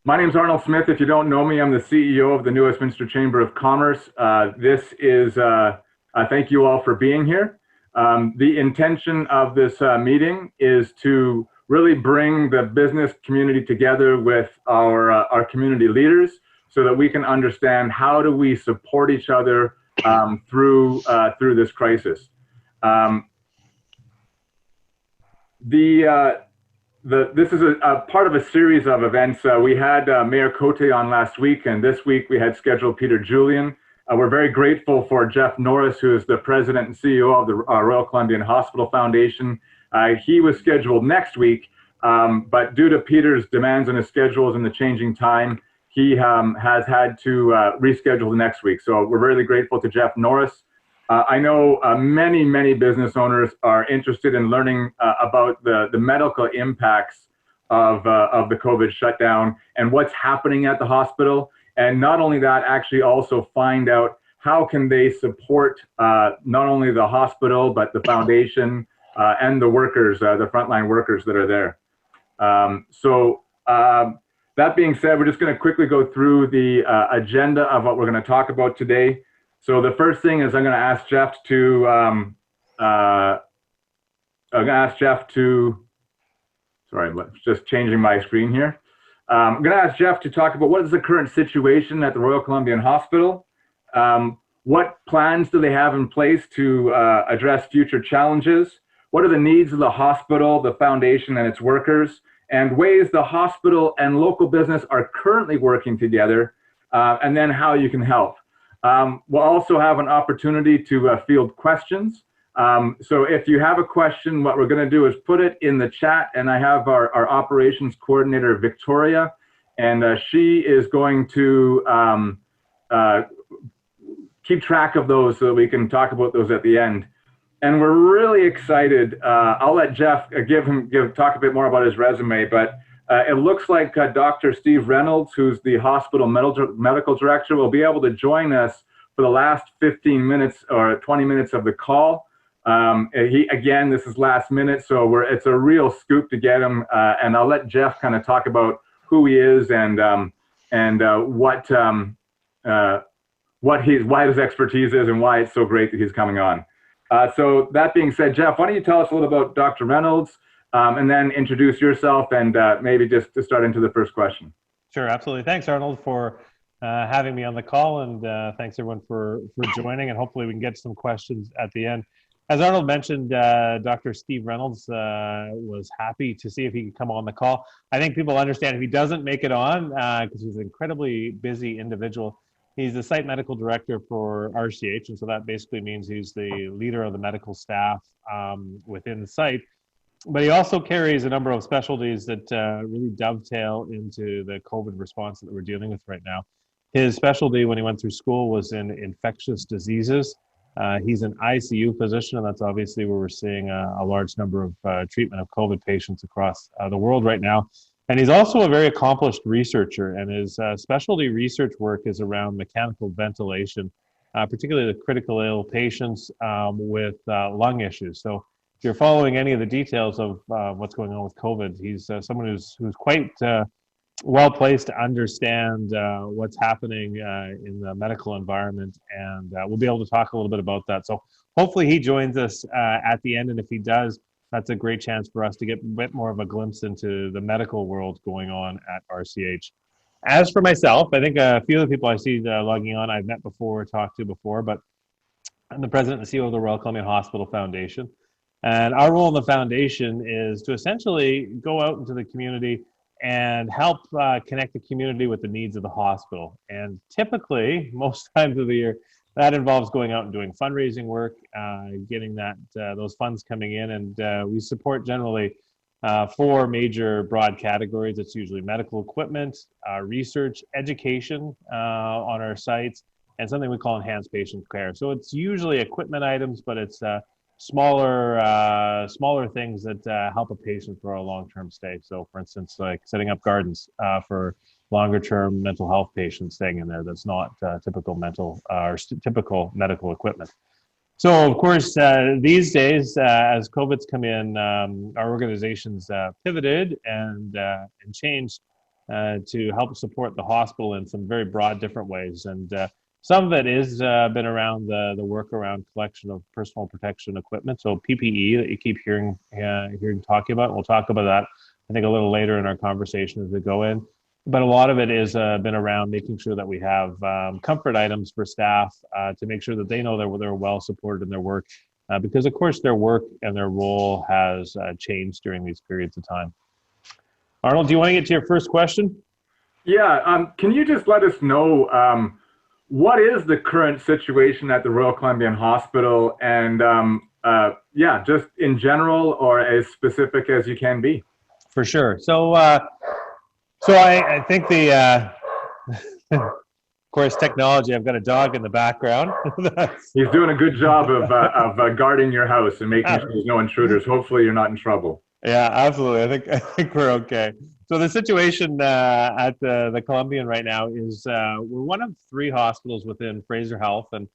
My name's Rnold Smith. If you don't know me, I'm the CEO of the New Westminster Chamber of Commerce. Thank you all for being here. The intention of this meeting is to really bring the business community together with our community leaders so that we can understand how do we support each other through this crisis. Um, this is a part of a series of events. We had Mayor Cote on last week, and this week we had scheduled Peter Julian. We're very grateful for Jeff Norris, who is the president and CEO of the Royal Columbian Hospital Foundation. He was scheduled next week, but due to Peter's demands on his schedules and the changing time, he has had to reschedule the next week. So we're really grateful to Jeff Norris. I know many business owners are interested in learning about the medical impacts of the COVID shutdown and what's happening at the hospital. And not only that, actually also find out how can they support not only the hospital, but the foundation and the workers, the frontline workers that are there. That being said, we're just going to quickly go through the agenda of what we're going to talk about today. So the first thing is I'm going to ask Jeff to, sorry, just changing my screen here. I'm going to ask Jeff to talk about what is the current situation at the Royal Columbian Hospital. What plans do they have in place to address future challenges? What are the needs of the hospital, the foundation, and its workers? And ways the hospital and local business are currently working together, and then how you can help. We'll also have an opportunity to field questions. So if you have a question, what we're going to do is put it in the chat, and I have our operations coordinator, Victoria, and she is going to keep track of those so that we can talk about those at the end. And we're really excited. I'll let Jeff talk a bit more about his resume, but it looks like Dr. Steve Reynolds, who's the hospital medical director, will be able to join us for the last 15 minutes or 20 minutes of the call. Again, this is last minute, so it's a real scoop to get him. And I'll let Jeff kind of talk about who he is and why his expertise is and why it's so great that he's coming on. So that being said, Jeff, why don't you tell us a little about Dr. Reynolds? And then introduce yourself and maybe just to start into the first question. Sure, absolutely. Thanks, Rnold, for having me on the call, and thanks everyone for joining, and hopefully we can get some questions at the end. As Rnold mentioned, Dr. Steve Reynolds was happy to see if he could come on the call. I think people understand if he doesn't make it on, because he's an incredibly busy individual. He's the site medical director for RCH, and so that basically means he's the leader of the medical staff within the site. But he also carries a number of specialties that really dovetail into the COVID response that we're dealing with right now. His specialty when he went through school was in infectious diseases. He's an ICU physician, and that's obviously where we're seeing a large number of treatment of COVID patients across the world right now. And he's also a very accomplished researcher, and his specialty research work is around mechanical ventilation, particularly the critical ill patients with lung issues. So if you're following any of the details of what's going on with COVID, he's someone who's quite well placed to understand what's happening in the medical environment, and we'll be able to talk a little bit about that. So hopefully he joins us at the end, and if he does, that's a great chance for us to get a bit more of a glimpse into the medical world going on at RCH. As for myself, I think a few of the people I see logging on I've met before, talked to before, but I'm the president and CEO of the Royal Columbian Hospital Foundation. And our role in the foundation is to essentially go out into the community and help connect the community with the needs of the hospital. And typically, most times of the year, that involves going out and doing fundraising work, getting those funds coming in. And we support generally 4 major broad categories. It's usually medical equipment, research, education on our sites, and something we call enhanced patient care. So it's usually equipment items, but it's smaller things that help a patient for a long-term stay. So for instance, like setting up gardens for longer-term mental health patients staying in there. That's not typical typical medical equipment. So of course, these days, as COVID's come in, our organization's pivoted and changed to help support the hospital in some very broad different ways. And some of it is been around the work around collection of personal protection equipment, so PPE that you keep hearing talking about. We'll talk about that, I think, a little later in our conversation as we go in. But a lot of it is been around making sure that we have comfort items for staff to make sure that they know they're well supported in their work, because of course their work and their role has changed during these periods of time. Arnold, do you want to get to your first question? Yeah, can you just let us know what is the current situation at the Royal Columbian Hospital, and yeah, just in general or as specific as you can be? For sure. So I think of course, technology. I've got a dog in the background. He's doing a good job of guarding your house and making sure there's no intruders. Hopefully, you're not in trouble. Yeah, absolutely. I think we're okay. So the situation at the Columbian right now is we're one of 3 hospitals within Fraser Health, and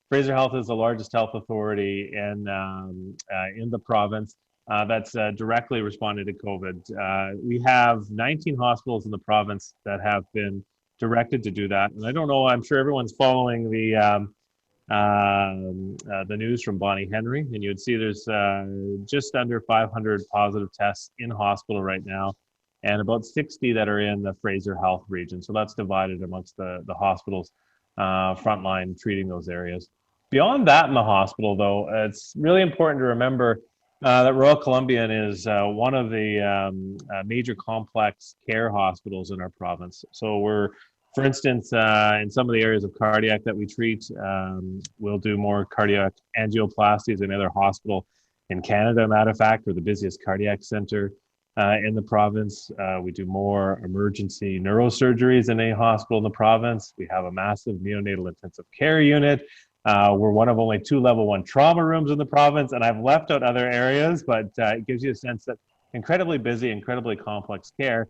Fraser Health is the largest health authority in the province that's directly responded to COVID. We have 19 hospitals in the province that have been directed to do that, and I don't know. I'm sure everyone's following the news from Bonnie Henry, and you would see there's just under 500 positive tests in hospital right now, and about 60 that are in the Fraser Health region. So that's divided amongst the hospitals frontline treating those areas. Beyond that in the hospital, though, it's really important to remember that Royal Columbian is one of the major complex care hospitals in our province. So we're, for instance, in some of the areas of cardiac that we treat, we'll do more cardiac angioplasties than any other hospital in Canada. Matter of fact, we're the busiest cardiac center in the province. We do more emergency neurosurgeries than any hospital in the province. We have a massive neonatal intensive care unit. We're one of only 2 level 1 trauma rooms in the province, and I've left out other areas, but it gives you a sense that incredibly busy, incredibly complex care.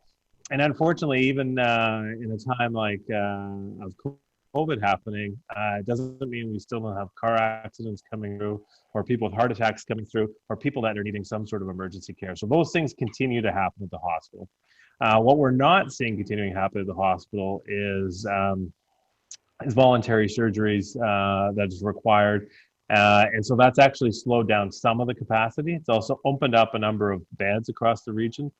And unfortunately, even in a time like of COVID happening, it doesn't mean we still don't have car accidents coming through, or people with heart attacks coming through, or people that are needing some sort of emergency care. So those things continue to happen at the hospital. What we're not seeing continuing to happen at the hospital is voluntary surgeries that is required. And so that's actually slowed down some of the capacity. It's also opened up a number of beds across the region.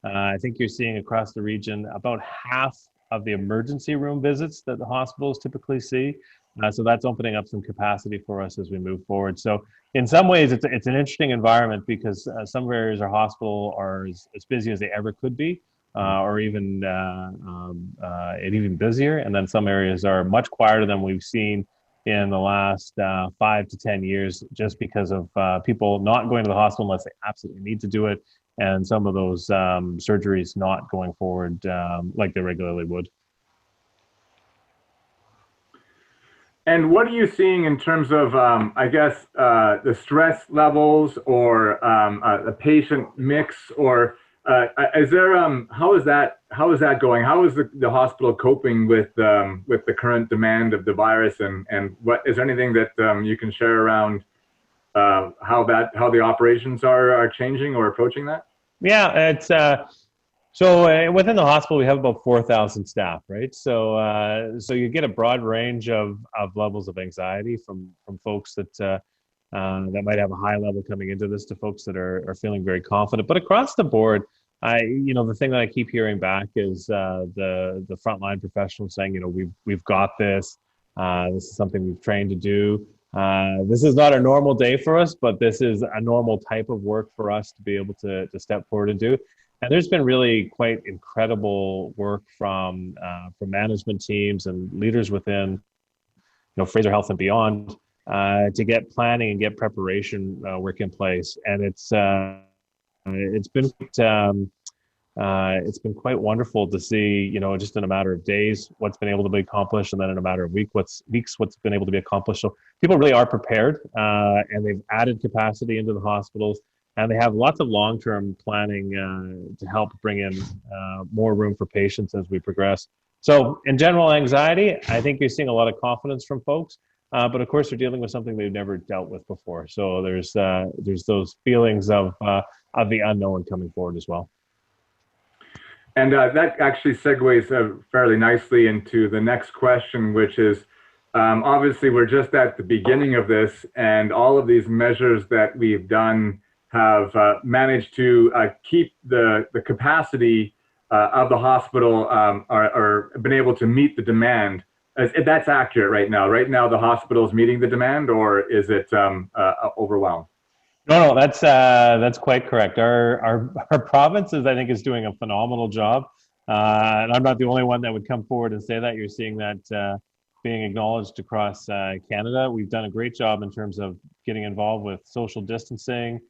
I think you're seeing across the region about half of the emergency room visits that the hospitals typically see. So that's opening up some capacity for us as we move forward. So in some ways, it's an interesting environment because some areas of our hospital are as busy as they ever could be, or even busier. And then some areas are much quieter than we've seen in the last 5 to 10 years, just because of people not going to the hospital unless they absolutely need to do it, and some of those surgeries not going forward like they regularly would. And what are you seeing in terms of, I guess, the stress levels or the patient mix, or is there? How is that going? How is the hospital coping with the current demand of the virus, and what is there anything that you can share around how the operations are changing or approaching that? Yeah, it's so within the hospital we have about 4,000 staff, right? So you get a broad range of levels of anxiety from folks that might have a high level coming into this to folks that are feeling very confident. But across the board, the thing that I keep hearing back is the frontline professionals saying, we've got this. This is something we've trained to do. This is not a normal day for us, but this is a normal type of work for us to be able to step forward and do. And there's been really quite incredible work from management teams and leaders within, Fraser Health and beyond, to get planning and get preparation work in place. And it's been quite wonderful to see, just in a matter of days, what's been able to be accomplished, and then in a matter of weeks, what's been able to be accomplished. So people really are prepared, and they've added capacity into the hospitals, and they have lots of long-term planning to help bring in more room for patients as we progress. So in general anxiety, I think you're seeing a lot of confidence from folks, but of course they're dealing with something they've never dealt with before. So there's those feelings of the unknown coming forward as well. And that actually segues fairly nicely into the next question, which is obviously we're just at the beginning of this, and all of these measures that we've done have managed to keep the capacity of the hospital or been able to meet the demand. That's accurate right now. Right now, the hospital is meeting the demand, or is it overwhelmed? No, that's quite correct. Our province I think, is doing a phenomenal job, and I'm not the only one that would come forward and say that. You're seeing that being acknowledged across Canada. We've done a great job in terms of getting involved with social distancing,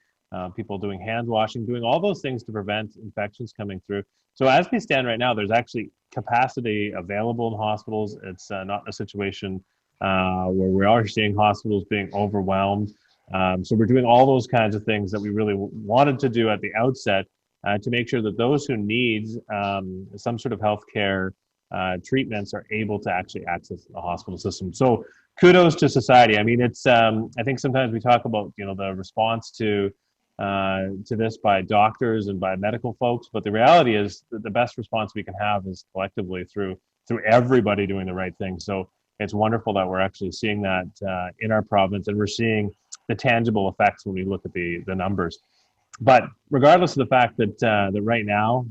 people doing hand washing, doing all those things to prevent infections coming through. So as we stand right now, there's actually capacity available in hospitals. It's not a situation where we are seeing hospitals being overwhelmed. So we're doing all those kinds of things that we really wanted to do at the outset to make sure that those who need some sort of healthcare treatments are able to actually access the hospital system. So kudos to society. I mean, it's I think sometimes we talk about the response to this by doctors and by medical folks, but the reality is that the best response we can have is collectively through everybody doing the right thing. So it's wonderful that we're actually seeing that in our province, and we're seeing the tangible effects when we look at the numbers. But regardless of the fact that that right now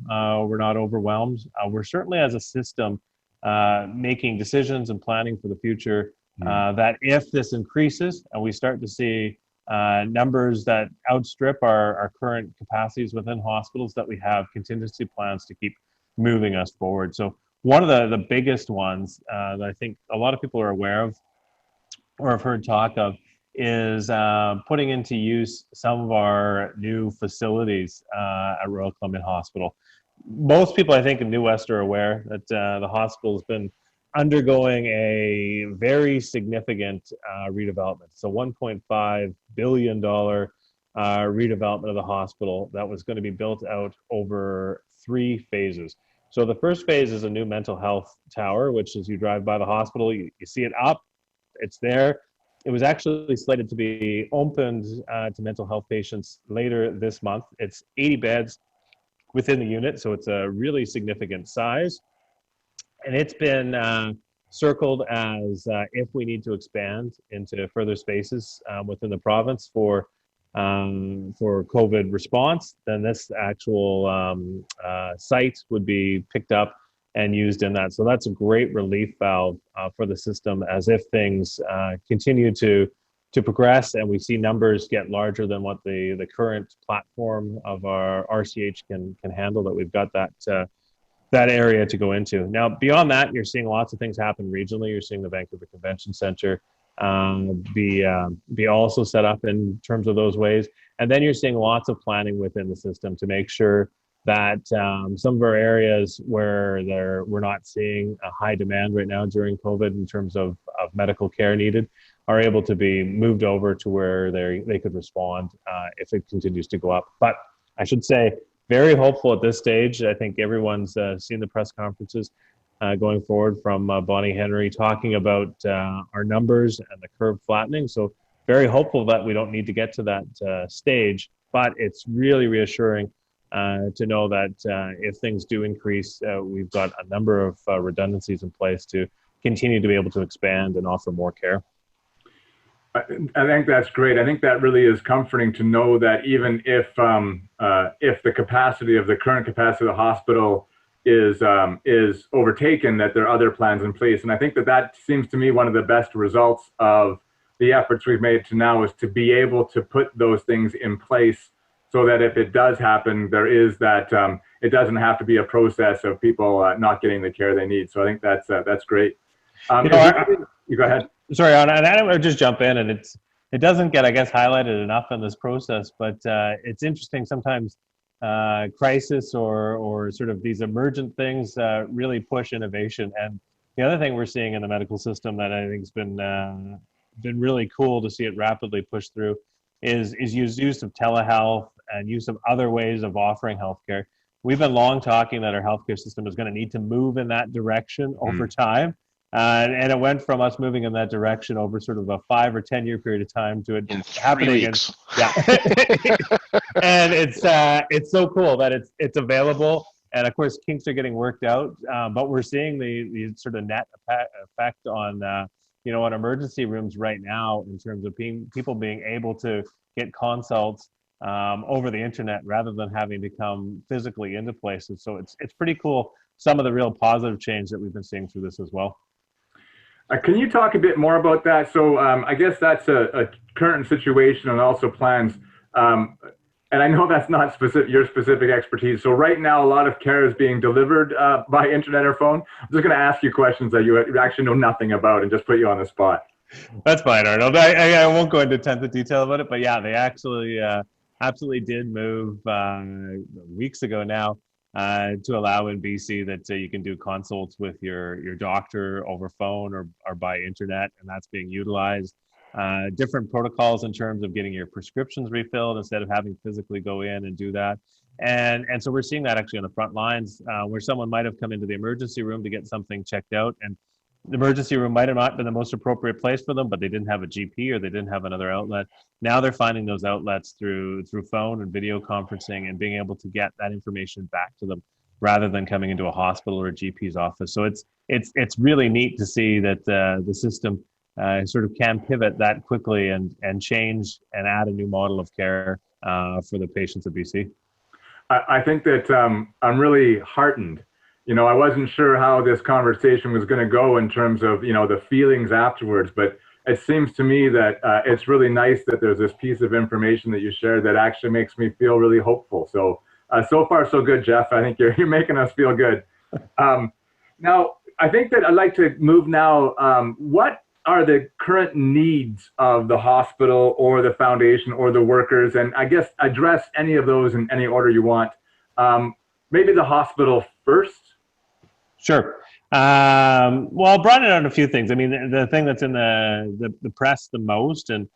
we're not overwhelmed, we're certainly as a system making decisions and planning for the future. That if this increases and we start to see numbers that outstrip our current capacities within hospitals, that we have contingency plans to keep moving us forward. So one of the biggest ones that I think a lot of people are aware of or have heard talk of is putting into use some of our new facilities at Royal Columbian Hospital. Most people, I think, in New West are aware that the hospital has been undergoing a very significant redevelopment. So $1.5 billion redevelopment of the hospital that was going to be built out over 3 phases. So the first phase is a new mental health tower, which as you drive by the hospital, you see it up, it's there. It was actually slated to be opened to mental health patients later this month. It's 80 beds within the unit, so it's a really significant size. And it's been circled as if we need to expand into further spaces within the province for COVID response, then this actual site would be picked up and used in that. So that's a great relief valve for the system as if things continue to progress and we see numbers get larger than what the current platform of our RCH can handle, that we've got that area to go into. Now, beyond that, you're seeing lots of things happen regionally. You're seeing the Vancouver Convention Center be also set up in terms of those ways. And then you're seeing lots of planning within the system to make sure that some of our areas where we're not seeing a high demand right now during COVID in terms of medical care needed are able to be moved over to where they could respond if it continues to go up. But I should say, very hopeful at this stage. I think everyone's seen the press conferences going forward from Bonnie Henry talking about our numbers and the curve flattening. So very hopeful that we don't need to get to that stage, but it's really reassuring to know that if things do increase, we've got a number of redundancies in place to continue to be able to expand and offer more care. I think that's great. I think that really is comforting to know that even if the capacity of the current capacity of the hospital is overtaken, that there are other plans in place. And I think that seems to me one of the best results of the efforts we've made to now, is to be able to put those things in place so that if it does happen, there is that it doesn't have to be a process of people not getting the care they need. So I think that's great. You go ahead. Sorry, and I would just jump in, and it doesn't get, I guess, highlighted enough in this process, but it's interesting sometimes crisis or sort of these emergent things really push innovation. And the other thing we're seeing in the medical system that I think has been really cool to see it rapidly push through is use of telehealth and use of other ways of offering healthcare. We've been long talking that our healthcare system is going to need to move in that direction over time. And it went from us moving in that direction over sort of a 5 or 10 year period of time to it in happening 3 weeks. And it's so cool that it's available And of course, kinks are getting worked out, but we're seeing the sort of net effect on, on emergency rooms right now in terms of people being able to get consults over the internet rather than having to come physically into places. So it's pretty cool. Some of the real positive change that we've been seeing through this as well. Can you talk a bit more about that? So I guess that's a current situation and also plans. And I know that's not your specific expertise. So right now, a lot of care is being delivered by internet or phone. I'm just going to ask you questions that you actually know nothing about and just put you on the spot. That's fine, Arnold. I won't go into tons of detail about it, but yeah, they actually absolutely did move weeks ago now to allow in BC that you can do consults with your doctor over phone or by internet, and that's being utilized. Different protocols in terms of getting your prescriptions refilled instead of having physically go in and do that. And so we're seeing that actually on the front lines where someone might have come into the emergency room to get something checked out, and the emergency room might have not been the most appropriate place for them, but they didn't have a GP or they didn't have another outlet. Now they're finding those outlets through phone and video conferencing and being able to get that information back to them rather than coming into a hospital or a GP's office. So it's really neat to see that the system sort of can pivot that quickly and change and add a new model of care for the patients of BC. I think that I'm really heartened. I wasn't sure how this conversation was going to go in terms of, the feelings afterwards, but it seems to me that it's really nice that there's this piece of information that you shared that actually makes me feel really hopeful. So, so far, so good, Jeff. I think you're making us feel good. Now, I think that I'd like to move now. What are the current needs of the hospital or the foundation or the workers? And I guess address any of those in any order you want. Maybe the hospital first. Sure. Well, I brought it on a few things. I mean, the thing that's in the press the most and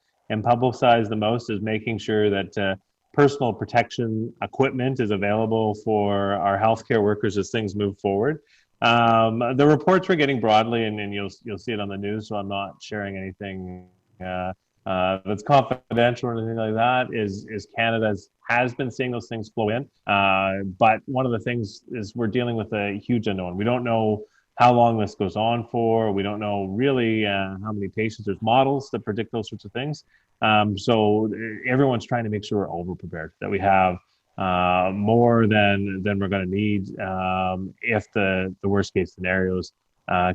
publicized the most is making sure that personal protection equipment is available for our healthcare workers as things move forward. The reports we're getting broadly, and you'll see it on the news, so I'm not sharing anything that's confidential or anything like that, is Canada has been seeing those things flow in. But one of the things is we're dealing with a huge unknown. We don't know how long this goes on for. We don't know really how many patients. There's models that predict those sorts of things. So everyone's trying to make sure we're over-prepared, that we have more than we're going to need if the worst case scenarios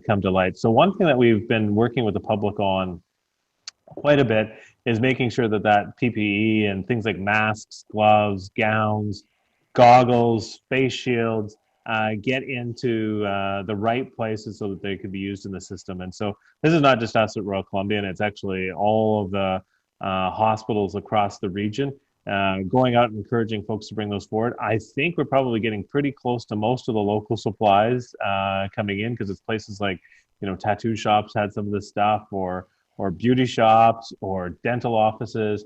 come to light. So one thing that we've been working with the public on quite a bit is making sure that PPE and things like masks, gloves, gowns, goggles, face shields get into the right places so that they can be used in the system. And so this is not just us at Royal Columbian, it's actually all of the hospitals across the region going out and encouraging folks to bring those forward. I think we're probably getting pretty close to most of the local supplies coming in, because it's places like, tattoo shops had some of this stuff, or beauty shops or dental offices.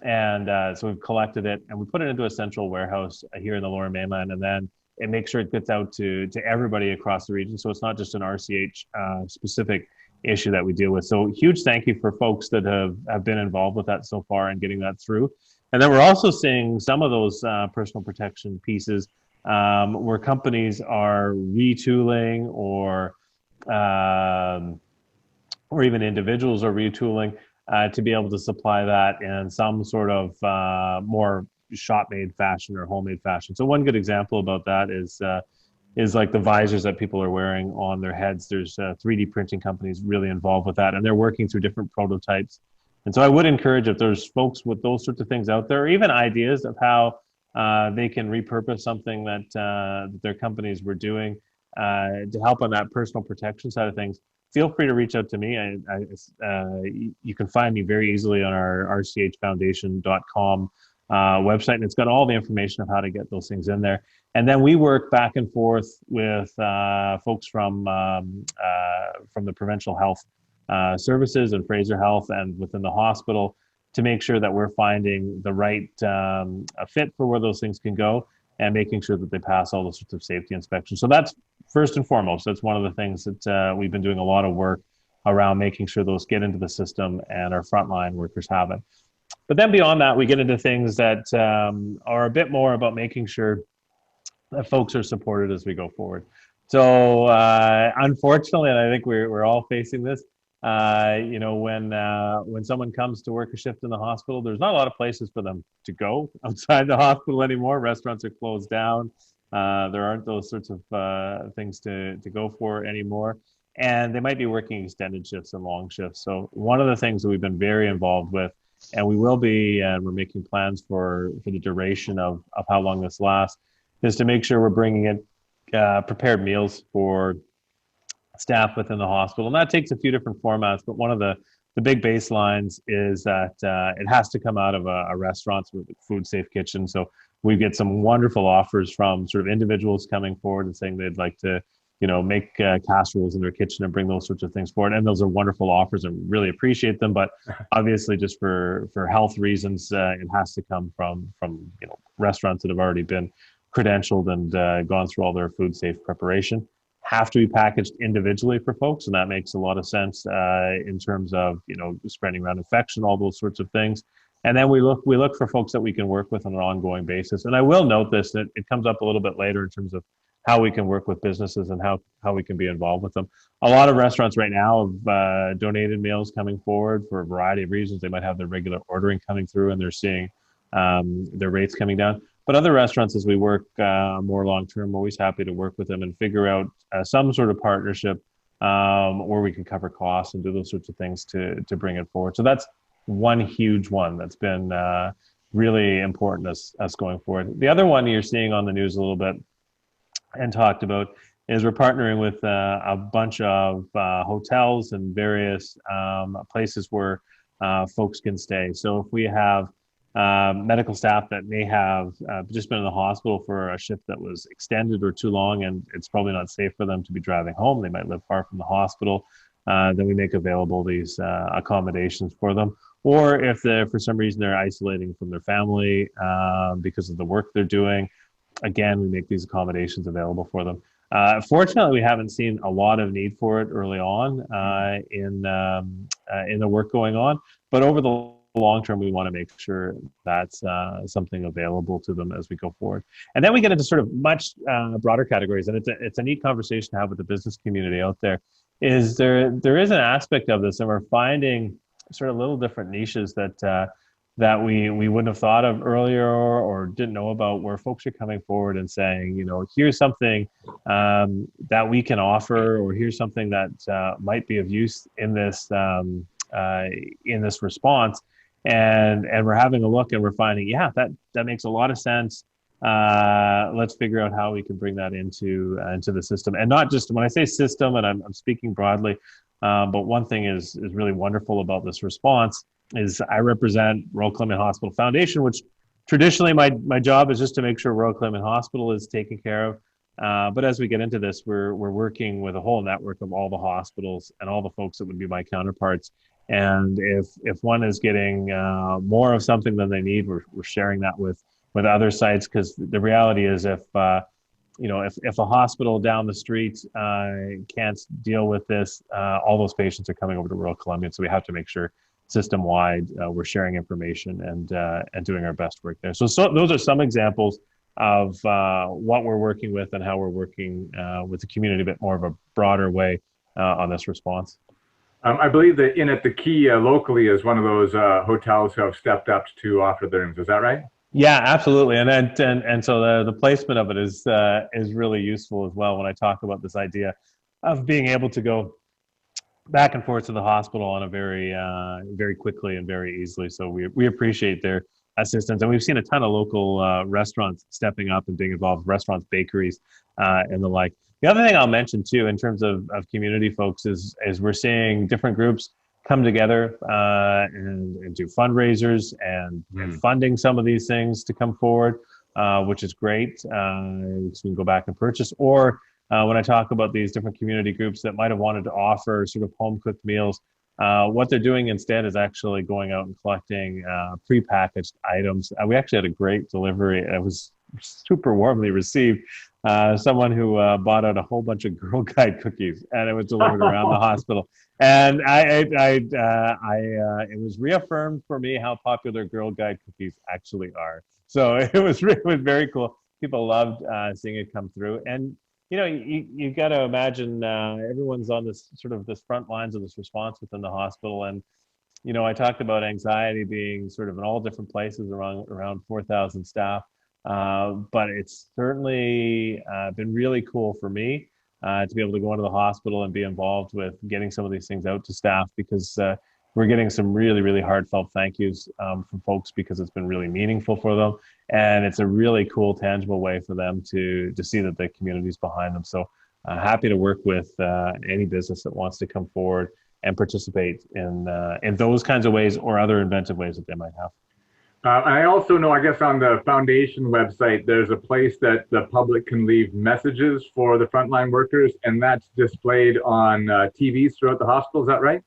And so we've collected it and we put it into a central warehouse here in the Lower Mainland, and then it makes sure it gets out to everybody across the region. So it's not just an RCH specific issue that we deal with. So huge thank you for folks that have been involved with that so far and getting that through. And then we're also seeing some of those personal protection pieces where companies are retooling or even individuals are retooling to be able to supply that in some sort of more shop-made fashion or homemade fashion. So one good example about that is like the visors that people are wearing on their heads. There's 3D printing companies really involved with that, and they're working through different prototypes. And so I would encourage, if there's folks with those sorts of things out there, or even ideas of how they can repurpose something that their companies were doing to help on that personal protection side of things, feel free to reach out to me. You can find me very easily on our rchfoundation.com website, and it's got all the information of how to get those things in there. And then we work back and forth with folks from the provincial health services and Fraser Health and within the hospital to make sure that we're finding the right fit for where those things can go and making sure that they pass all those sorts of safety inspections. So that's first and foremost. That's one of the things that we've been doing a lot of work around, making sure those get into the system and our frontline workers have it. But then beyond that, we get into things that are a bit more about making sure that folks are supported as we go forward. So unfortunately, and I think we're all facing this. When someone comes to work a shift in the hospital, there's not a lot of places for them to go outside the hospital anymore. Restaurants are closed down. There aren't those sorts of things to go for anymore, and they might be working extended shifts and long shifts. So one of the things that we've been very involved with, and we will be, and we're making plans for the duration of how long this lasts, is to make sure we're bringing in prepared meals for staff within the hospital. And that takes a few different formats, but one of the big baselines is that it has to come out of a restaurant with a food safe kitchen. So we get some wonderful offers from sort of individuals coming forward and saying they'd like to, make casseroles in their kitchen and bring those sorts of things forward. And those are wonderful offers and really appreciate them. But obviously, just for health reasons, it has to come from restaurants that have already been credentialed and gone through all their food safe preparation. Have to be packaged individually for folks, and that makes a lot of sense in terms of spreading around infection, all those sorts of things. And then we look for folks that we can work with on an ongoing basis. And I will note this, that it comes up a little bit later in terms of how we can work with businesses and how we can be involved with them. A lot of restaurants right now have donated meals coming forward for a variety of reasons. They might have their regular ordering coming through and they're seeing their rates coming down. But other restaurants, as we work more long-term, we're always happy to work with them and figure out some sort of partnership where we can cover costs and do those sorts of things to bring it forward. So that's one huge one that's been really important as going forward. The other one you're seeing on the news a little bit and talked about is we're partnering with a bunch of hotels and various places where folks can stay. So if we have medical staff that may have just been in the hospital for a shift that was extended or too long, and it's probably not safe for them to be driving home. They might live far from the hospital. Then we make available these accommodations for them. Or if for some reason they're isolating from their family because of the work they're doing, again, we make these accommodations available for them. Fortunately, we haven't seen a lot of need for it early on in the work going on, but over the long term, we want to make sure that's something available to them as we go forward. And then we get into sort of much broader categories, and it's a neat conversation to have with the business community out there. Is there is an aspect of this, and we're finding sort of little different niches that we wouldn't have thought of earlier or didn't know about, where folks are coming forward and saying, here's something that we can offer, or here's something that might be of use in this response. And we're having a look and we're finding, that makes a lot of sense. Let's figure out how we can bring that into the system. And not just, when I say system, and I'm speaking broadly, but one thing is really wonderful about this response is I represent Royal Columbian Hospital Foundation, which traditionally my job is just to make sure Royal Columbian Hospital is taken care of. But as we get into this, we're working with a whole network of all the hospitals and all the folks that would be my counterparts. And if one is getting more of something than they need, we're sharing that with other sites, because the reality is if a hospital down the street can't deal with this, all those patients are coming over to Royal Columbian. So we have to make sure system-wide we're sharing information and doing our best work there. So those are some examples of what we're working with and how we're working with the community a bit more of a broader way on this response. I believe that Inn at the Key locally is one of those hotels who have stepped up to offer their rooms. Is that right? Yeah, absolutely. And so the placement of it is really useful as well when I talk about this idea of being able to go back and forth to the hospital on a very quickly and very easily. So we appreciate their assistance, and we've seen a ton of local restaurants stepping up and being involved, restaurants, bakeries, and the like. The other thing I'll mention too, in terms of community folks, is we're seeing different groups come together and do fundraisers and funding some of these things to come forward, which is great. So we can go back and purchase. Or when I talk about these different community groups that might have wanted to offer sort of home cooked meals, what they're doing instead is actually going out and collecting prepackaged items. We actually had a great delivery. It was super warmly received. Someone who bought out a whole bunch of Girl Guide cookies, and it was delivered around the hospital. And it was reaffirmed for me how popular Girl Guide cookies actually are. So it was very cool. people loved seeing it come through. And you got to imagine everyone's on this front lines of this response within the hospital. And I talked about anxiety being sort of in all different places around 4,000 staff. But it's certainly been really cool for me to be able to go into the hospital and be involved with getting some of these things out to staff, because we're getting some really, really heartfelt thank yous from folks, because it's been really meaningful for them. And it's a really cool, tangible way for them to see that the community's behind them. So happy to work with any business that wants to come forward and participate in those kinds of ways or other inventive ways that they might have. I also know, I guess, on the foundation website, there's a place that the public can leave messages for the frontline workers, and that's displayed on TVs throughout the hospital. Is that right?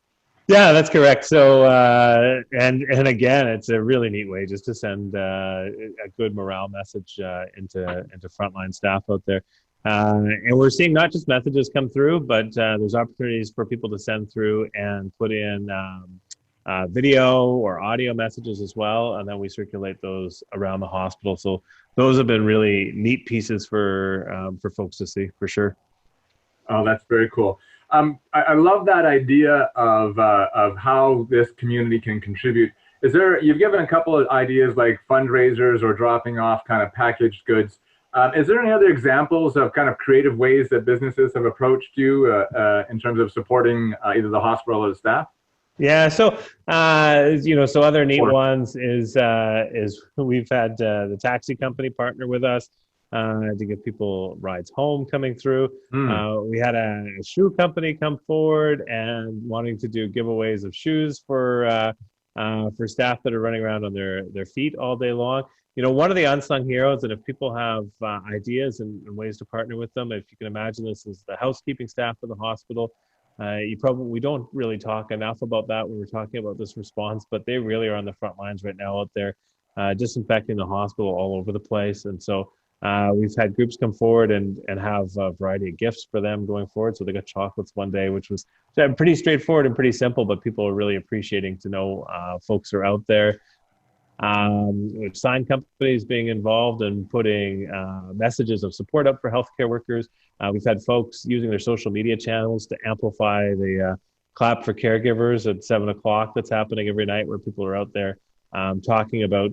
Yeah, that's correct. So, and again, it's a really neat way just to send a good morale message into frontline staff out there. And we're seeing not just messages come through, but there's opportunities for people to send through and put in video or audio messages as well, and then we circulate those around the hospital. So those have been really neat pieces for folks to see, for sure. Oh, that's very cool. I love that idea of how this community can contribute. You've given a couple of ideas like fundraisers or dropping off kind of packaged goods. Is there any other examples of kind of creative ways that businesses have approached you in terms of supporting either the hospital or the staff? Yeah, so so other neat ones is we've had the taxi company partner with us to give people rides home coming through. We had a shoe company come forward and wanting to do giveaways of shoes for staff that are running around on their feet all day long. One of the unsung heroes, and if people have ideas and ways to partner with them, if you can imagine, this is the housekeeping staff of the hospital. We don't really talk enough about that when we're talking about this response, but they really are on the front lines right now out there, disinfecting the hospital all over the place. And so we've had groups come forward and have a variety of gifts for them going forward. So they got chocolates one day, which was pretty straightforward and pretty simple, but people are really appreciating to know folks are out there. Sign companies being involved and putting messages of support up for healthcare workers. We've had folks using their social media channels to amplify the clap for caregivers at 7:00 that's happening every night, where people are out there talking about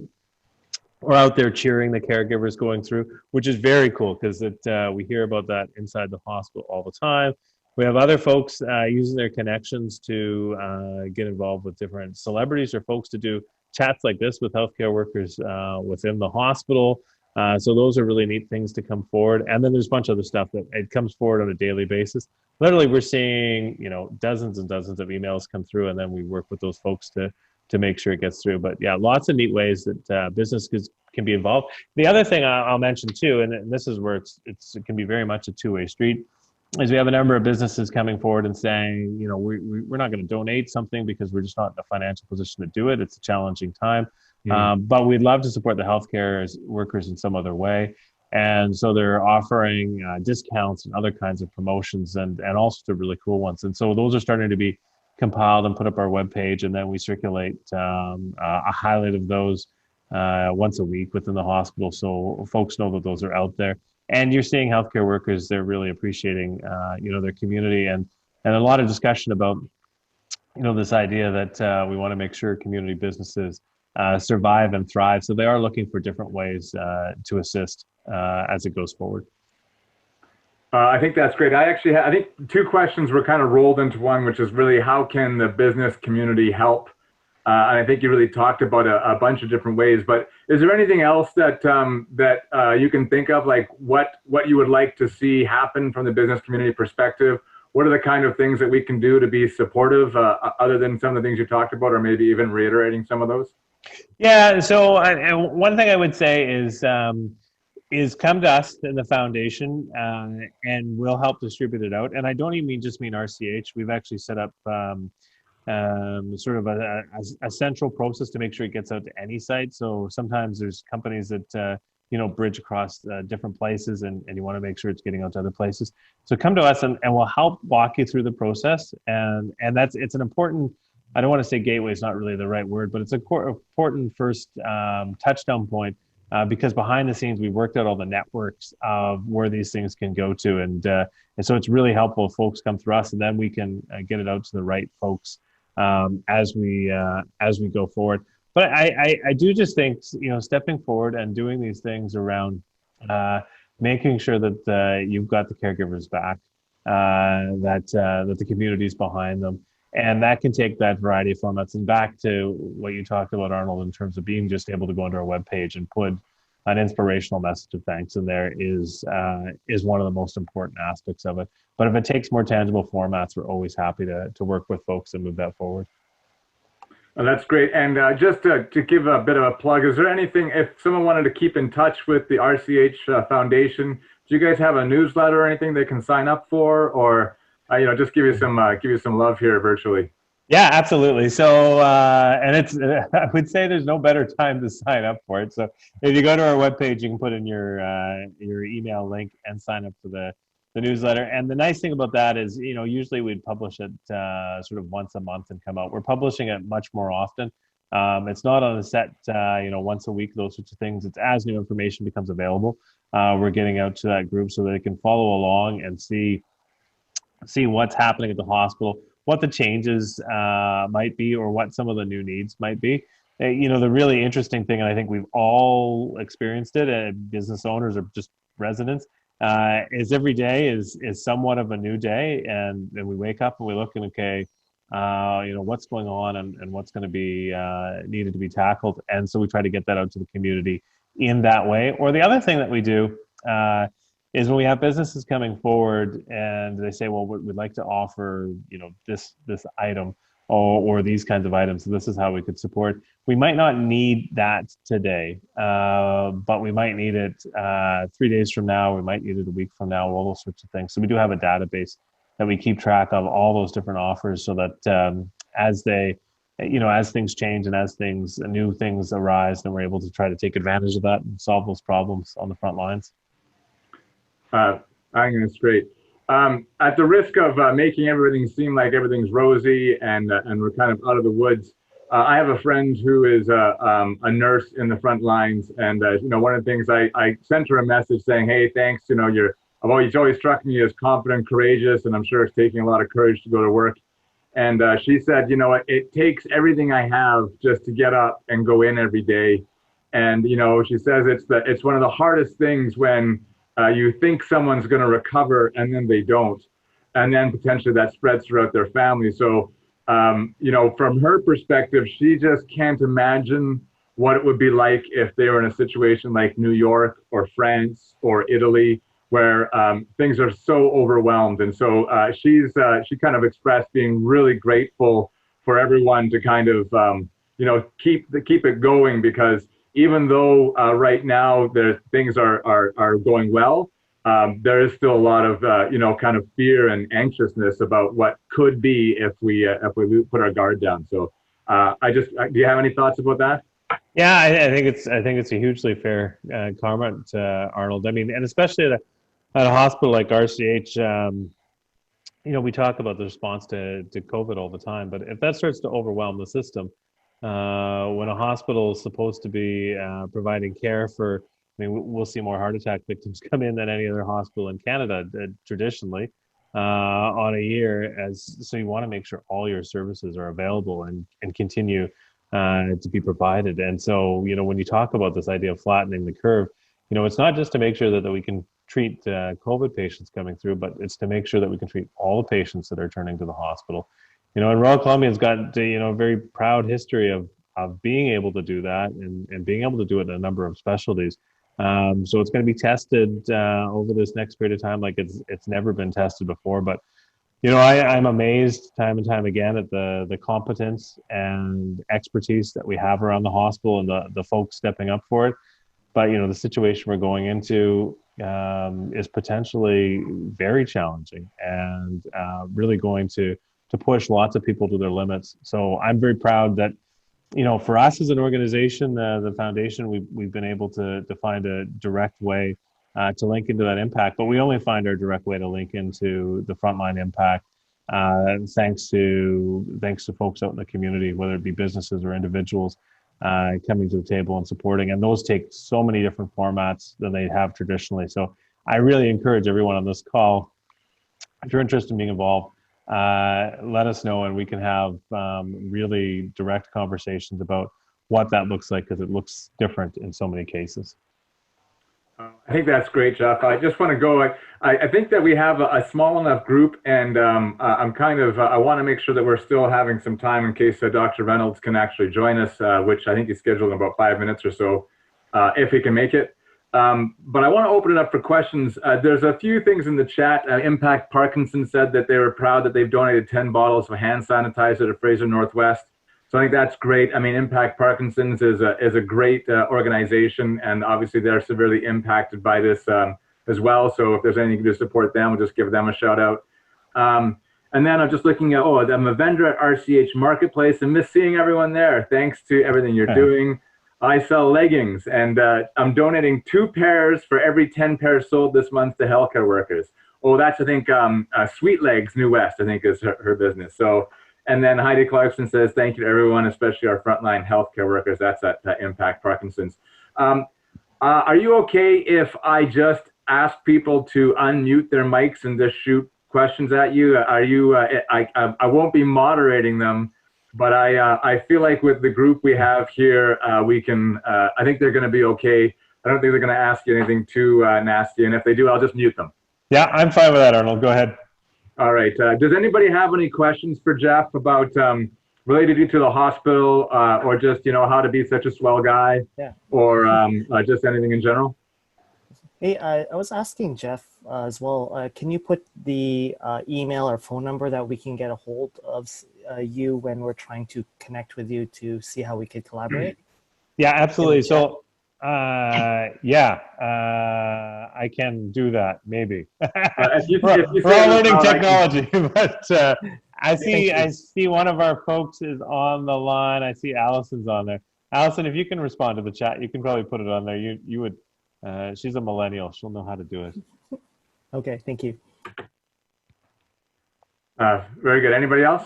or out there cheering the caregivers going through, which is very cool, because we hear about that inside the hospital all the time. We have other folks using their connections to get involved with different celebrities or folks to do chats like this with healthcare workers within the hospital. So those are really neat things to come forward. And then there's a bunch of other stuff that it comes forward on a daily basis. Literally, we're seeing dozens and dozens of emails come through, and then we work with those folks to make sure it gets through. But yeah, lots of neat ways that businesses can be involved. The other thing I'll mention too, and this is where it can be very much a two-way street, is we have a number of businesses coming forward and saying, we're not going to donate something because we're just not in a financial position to do it. It's a challenging time, but we'd love to support the healthcare workers in some other way. And so they're offering discounts and other kinds of promotions and also the really cool ones. And so those are starting to be compiled and put up our webpage, and then we circulate a highlight of those once a week within the hospital, so folks know that those are out there. And you're seeing healthcare workers, they're really appreciating, their community, and a lot of discussion about, this idea that we want to make sure community businesses survive and thrive. So they are looking for different ways to assist as it goes forward. I think that's great. I think two questions were kind of rolled into one, which is really how can the business community help? And I think you really talked about a bunch of different ways, but is there anything else that you can think of, like what you would like to see happen from the business community perspective? What are the kind of things that we can do to be supportive, other than some of the things you talked about, or maybe even reiterating some of those? Yeah, so and one thing I would say is come to us in the foundation, and we'll help distribute it out. And I don't even just mean RCH. We've actually set up sort of a central process to make sure it gets out to any site. So sometimes there's companies that bridge across different places, and you want to make sure it's getting out to other places. So come to us, and we'll help walk you through the process. And it's an important, I don't want to say gateway is not really the right word, but it's an important first touchdown point because behind the scenes we worked out all the networks of where these things can go to, and so it's really helpful if folks come through us, and then we can get it out to the right folks as we go forward. But I do just think, stepping forward and doing these things around making sure that you've got the caregivers back, that the community's behind them. And that can take that variety of formats. And back to what you talked about, Arnold, in terms of being just able to go into our webpage and put an inspirational message of thanks in there is one of the most important aspects of it. But if it takes more tangible formats, we're always happy to work with folks and move that forward. Well, that's great. And just to give a bit of a plug, is there anything, if someone wanted to keep in touch with the RCH Foundation, do you guys have a newsletter or anything they can sign up for, or just give you some love here virtually? Yeah, absolutely. So, and it's, I would say there's no better time to sign up for it. So if you go to our webpage, you can put in your email link and sign up for the newsletter. And the nice thing about that is, usually we'd publish it sort of once a month and come out. We're publishing it much more often. It's not on a set, once a week, those sorts of things. It's as new information becomes available. We're getting out to that group so they can follow along and see what's happening at the hospital, what the changes might be, or what some of the new needs might be. The really interesting thing, and I think we've all experienced it, business owners or just residents, is every day is somewhat of a new day, and then we wake up and we look and okay, what's going on and what's going to be needed to be tackled, and so we try to get that out to the community in that way. Or the other thing that we do is when we have businesses coming forward and they say, well, we'd like to offer, this item or these kinds of items. So this is how we could support. We might not need that today, but we might need it 3 days from now. We might need it a week from now, all those sorts of things. So we do have a database that we keep track of all those different offers so that as things change and as new things arise, then we're able to try to take advantage of that and solve those problems on the front lines. I think that's great. At the risk of making everything seem like everything's rosy and we're kind of out of the woods, I have a friend who is a nurse in the front lines, and one of the things I sent her a message saying, hey, thanks. I've always struck me as confident, courageous, and I'm sure it's taking a lot of courage to go to work. And she said, it takes everything I have just to get up and go in every day. And she says it's one of the hardest things when you think someone's going to recover and then they don't, and then potentially that spreads throughout their family. So, from her perspective, she just can't imagine what it would be like if they were in a situation like New York or France or Italy, where things are so overwhelmed. And so she kind of expressed being really grateful for everyone to kind of keep it going, because even though right now things are going well, there is still a lot of kind of fear and anxiousness about what could be if we put our guard down. So do you have any thoughts about that? Yeah, I think it's a hugely fair comment, Arnold. I mean, and especially at a hospital like RCH, we talk about the response to COVID all the time, but if that starts to overwhelm the system, when a hospital is supposed to be providing care for, we'll see more heart attack victims come in than any other hospital in Canada traditionally on a year. So you want to make sure all your services are available and continue to be provided. And so, when you talk about this idea of flattening the curve, it's not just to make sure that we can treat COVID patients coming through, but it's to make sure that we can treat all the patients that are turning to the hospital. And Royal Columbian's got a very proud history of being able to do that and being able to do it in a number of specialties. So it's going to be tested over this next period of time like it's never been tested before. But I'm amazed time and time again at the competence and expertise that we have around the hospital and the folks stepping up for it. But the situation we're going into is potentially very challenging and really going to push lots of people to their limits. So I'm very proud that, for us as an organization, the foundation, we've been able to find a direct way to link into that impact. But we only find our direct way to link into the frontline impact thanks to folks out in the community, whether it be businesses or individuals coming to the table and supporting. And those take so many different formats than they have traditionally. So I really encourage everyone on this call, if you're interested in being involved, let us know, and we can have really direct conversations about what that looks like, because it looks different in so many cases. I think that's great, Jeff. I just want to go. I think that we have a small enough group, and I'm kind of. I want to make sure that we're still having some time in case Dr. Reynolds can actually join us, which I think he's scheduled in about 5 minutes or so, if he can make it. But I want to open it up for questions. There's a few things in the chat. Impact Parkinson said that they were proud that they've donated 10 bottles of hand sanitizer to Fraser Northwest. So I think that's great. I mean, Impact Parkinson's is a great organization, and obviously they're severely impacted by this as well. So if there's anything to support them, we'll just give them a shout out. And then I'm just looking at, I'm a vendor at RCH Marketplace and miss seeing everyone there. Thanks to everything you're doing. I sell leggings, and I'm donating 2 pairs for every 10 pairs sold this month to healthcare workers. Oh, that's, I think, Sweet Legs New West, I think, is her business. So. And then Heidi Clarkson says, thank you to everyone, especially our frontline healthcare workers. That's at Impact Parkinson's. Are you okay if I just ask people to unmute their mics and just shoot questions at you? Are you? I won't be moderating them, but I feel like with the group we have here, we can. I think they're going to be okay. I don't think they're going to ask you anything too nasty, and if they do, I'll just mute them. Yeah, I'm fine with that, Arnold. Go ahead. All right. Does anybody have any questions for Jeff about related to the hospital, or just how to be such a swell guy, or just anything in general? Hey, I was asking Jeff as well. Can you put the email or phone number that we can get a hold of you when we're trying to connect with you to see how we could collaborate? Yeah, absolutely. So. I can do that, maybe. We're all learning technology, but I see one of our folks is on the line. I see Allison's on there. Allison, if you can respond to the chat, you can probably put it on there. You would. She's a millennial. She'll know how to do it. Okay, thank you. Very good. Anybody else?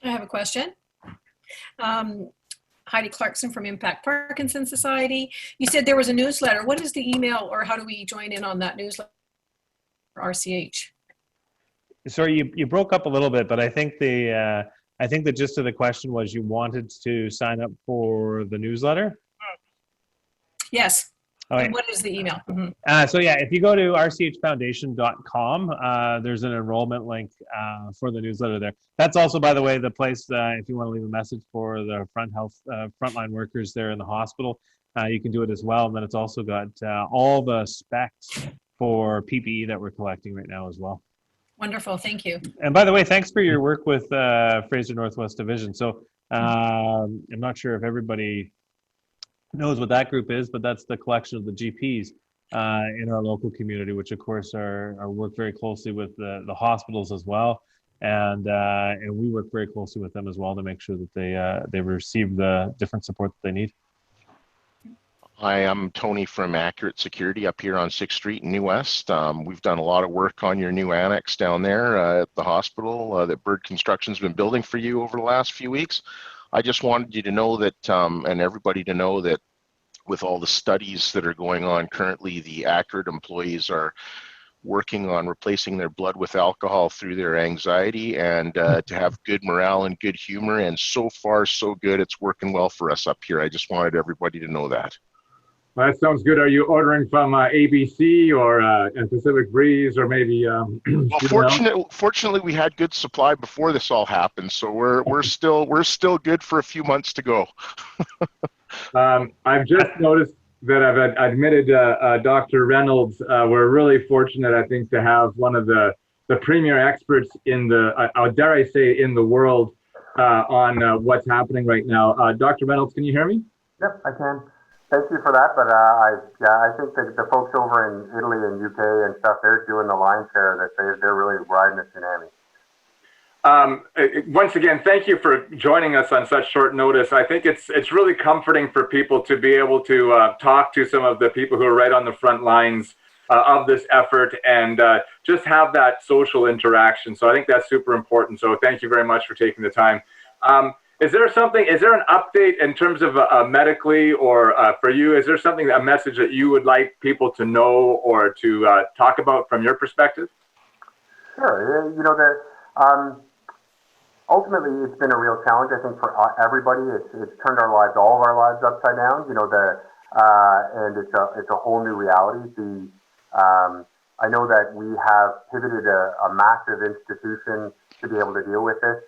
I have a question. Heidi Clarkson from Impact Parkinson Society. You said there was a newsletter. What is the email, or how do we join in on that newsletter for RCH? Sorry, you broke up a little bit, but I think the gist of the question was you wanted to sign up for the newsletter? Yes. Okay. And what is the email? Mm-hmm. So yeah, if you go to rchfoundation.com, there's an enrollment link for the newsletter there. That's also, by the way, the place if you want to leave a message for the frontline workers there in the hospital, you can do it as well. And then it's also got all the specs for PPE that we're collecting right now as well. Wonderful, thank you. And by the way, thanks for your work with Fraser Northwest Division. So I'm not sure if everybody knows what that group is, but that's the collection of the GPs in our local community, which of course are work very closely with the hospitals as well, and we work very closely with them as well to make sure that they receive the different support that they need. Hi, I'm Tony from Accurate Security up here on 6th Street in New West. We've done a lot of work on your new annex down there at the hospital that Bird Construction's been building for you over the last few weeks. I just wanted you to know that, and everybody to know that with all the studies that are going on currently, the Accurate employees are working on replacing their blood with alcohol through their anxiety, and to have good morale and good humor. And so far, so good. It's working well for us up here. I just wanted everybody to know that. Well, that sounds good. Are you ordering from ABC or Pacific Breeze, or maybe? Well, fortunately, we had good supply before this all happened, so we're still good for a few months to go. I've just noticed that I've admitted Dr. Reynolds. We're really fortunate, I think, to have one of the premier experts in the, dare I say, in the world on what's happening right now. Dr. Reynolds, can you hear me? Yep, I can. Thank you for that, but I think that the folks over in Italy and UK and stuff, they're doing the lion's share of this. They're really riding the tsunami. Once again, thank you for joining us on such short notice. I think it's really comforting for people to be able to talk to some of the people who are right on the front lines of this effort, and just have that social interaction. So I think that's super important. So thank you very much for taking the time. Is there something? Is there an update in terms of medically, or for you? Is there something, a message that you would like people to know or to talk about from your perspective? Sure. You know, ultimately, it's been a real challenge, I think, for everybody. It's turned our lives, all of our lives, upside down. You know, and it's a whole new reality. I know that we have pivoted a massive institution to be able to deal with this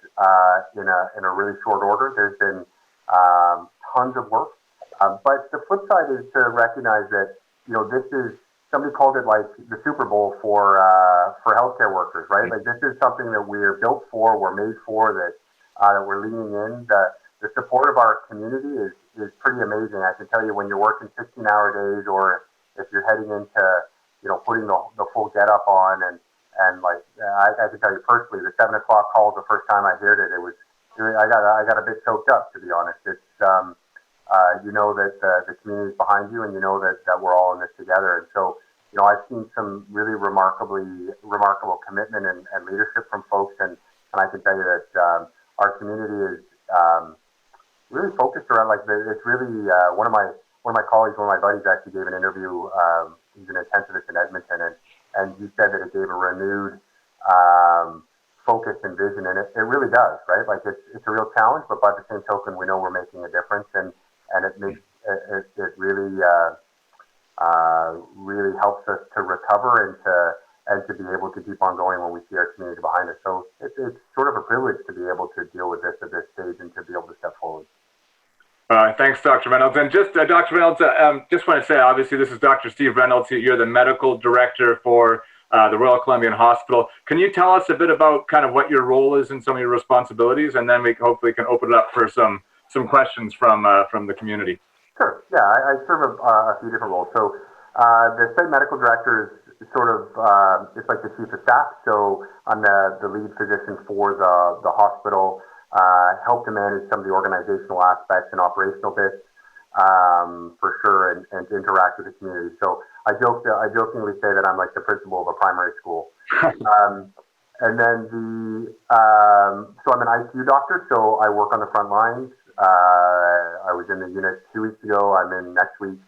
in a really short order. There's been tons of work, but the flip side is to recognize that, you know, this is, somebody called it like the Super Bowl for healthcare workers, right? Like, this is something that we're built for, we're made for, that we're leaning in. The support of our community is pretty amazing. I can tell you, when you're working 16-hour days, or if you're heading into, you know, putting the full get up on, and like, I can tell you personally, the 7 o'clock call, the first time I heard it, I got a bit choked up, to be honest. It's you know that the community is behind you, and you know that we're all in this together. And so, you know, I've seen some really remarkable commitment and leadership from folks, and I can tell you that our community is really focused around, like, it's really one of my colleagues, one of my buddies, actually gave an interview. He's an intensivist in Edmonton, and he said that it gave a renewed focus and vision, and it really does, right? Like, it's a real challenge, but by the same token, we know we're making a difference, and it makes it really really helps us to recover and to be able to keep on going when we see our community behind us. So it's sort of a privilege to be able to deal with this at this stage and to be able to step forward. Thanks, Dr. Reynolds. And just, Dr. Reynolds, just want to say, obviously, this is Dr. Steve Reynolds. You're the medical director for the Royal Columbian Hospital. Can you tell us a bit about kind of what your role is and some of your responsibilities, and then we hopefully can open it up for some questions from the community. Sure. Yeah, I serve a few different roles. So the site medical director is sort of it's like the chief of staff. So I'm the lead physician for the hospital. Help to manage some of the organizational aspects and operational bits for sure, and to interact with the community. So I jokingly say that I'm like the principal of a primary school. And then so I'm an ICU doctor, so I work on the front lines. I was in the unit 2 weeks ago. I'm in next week.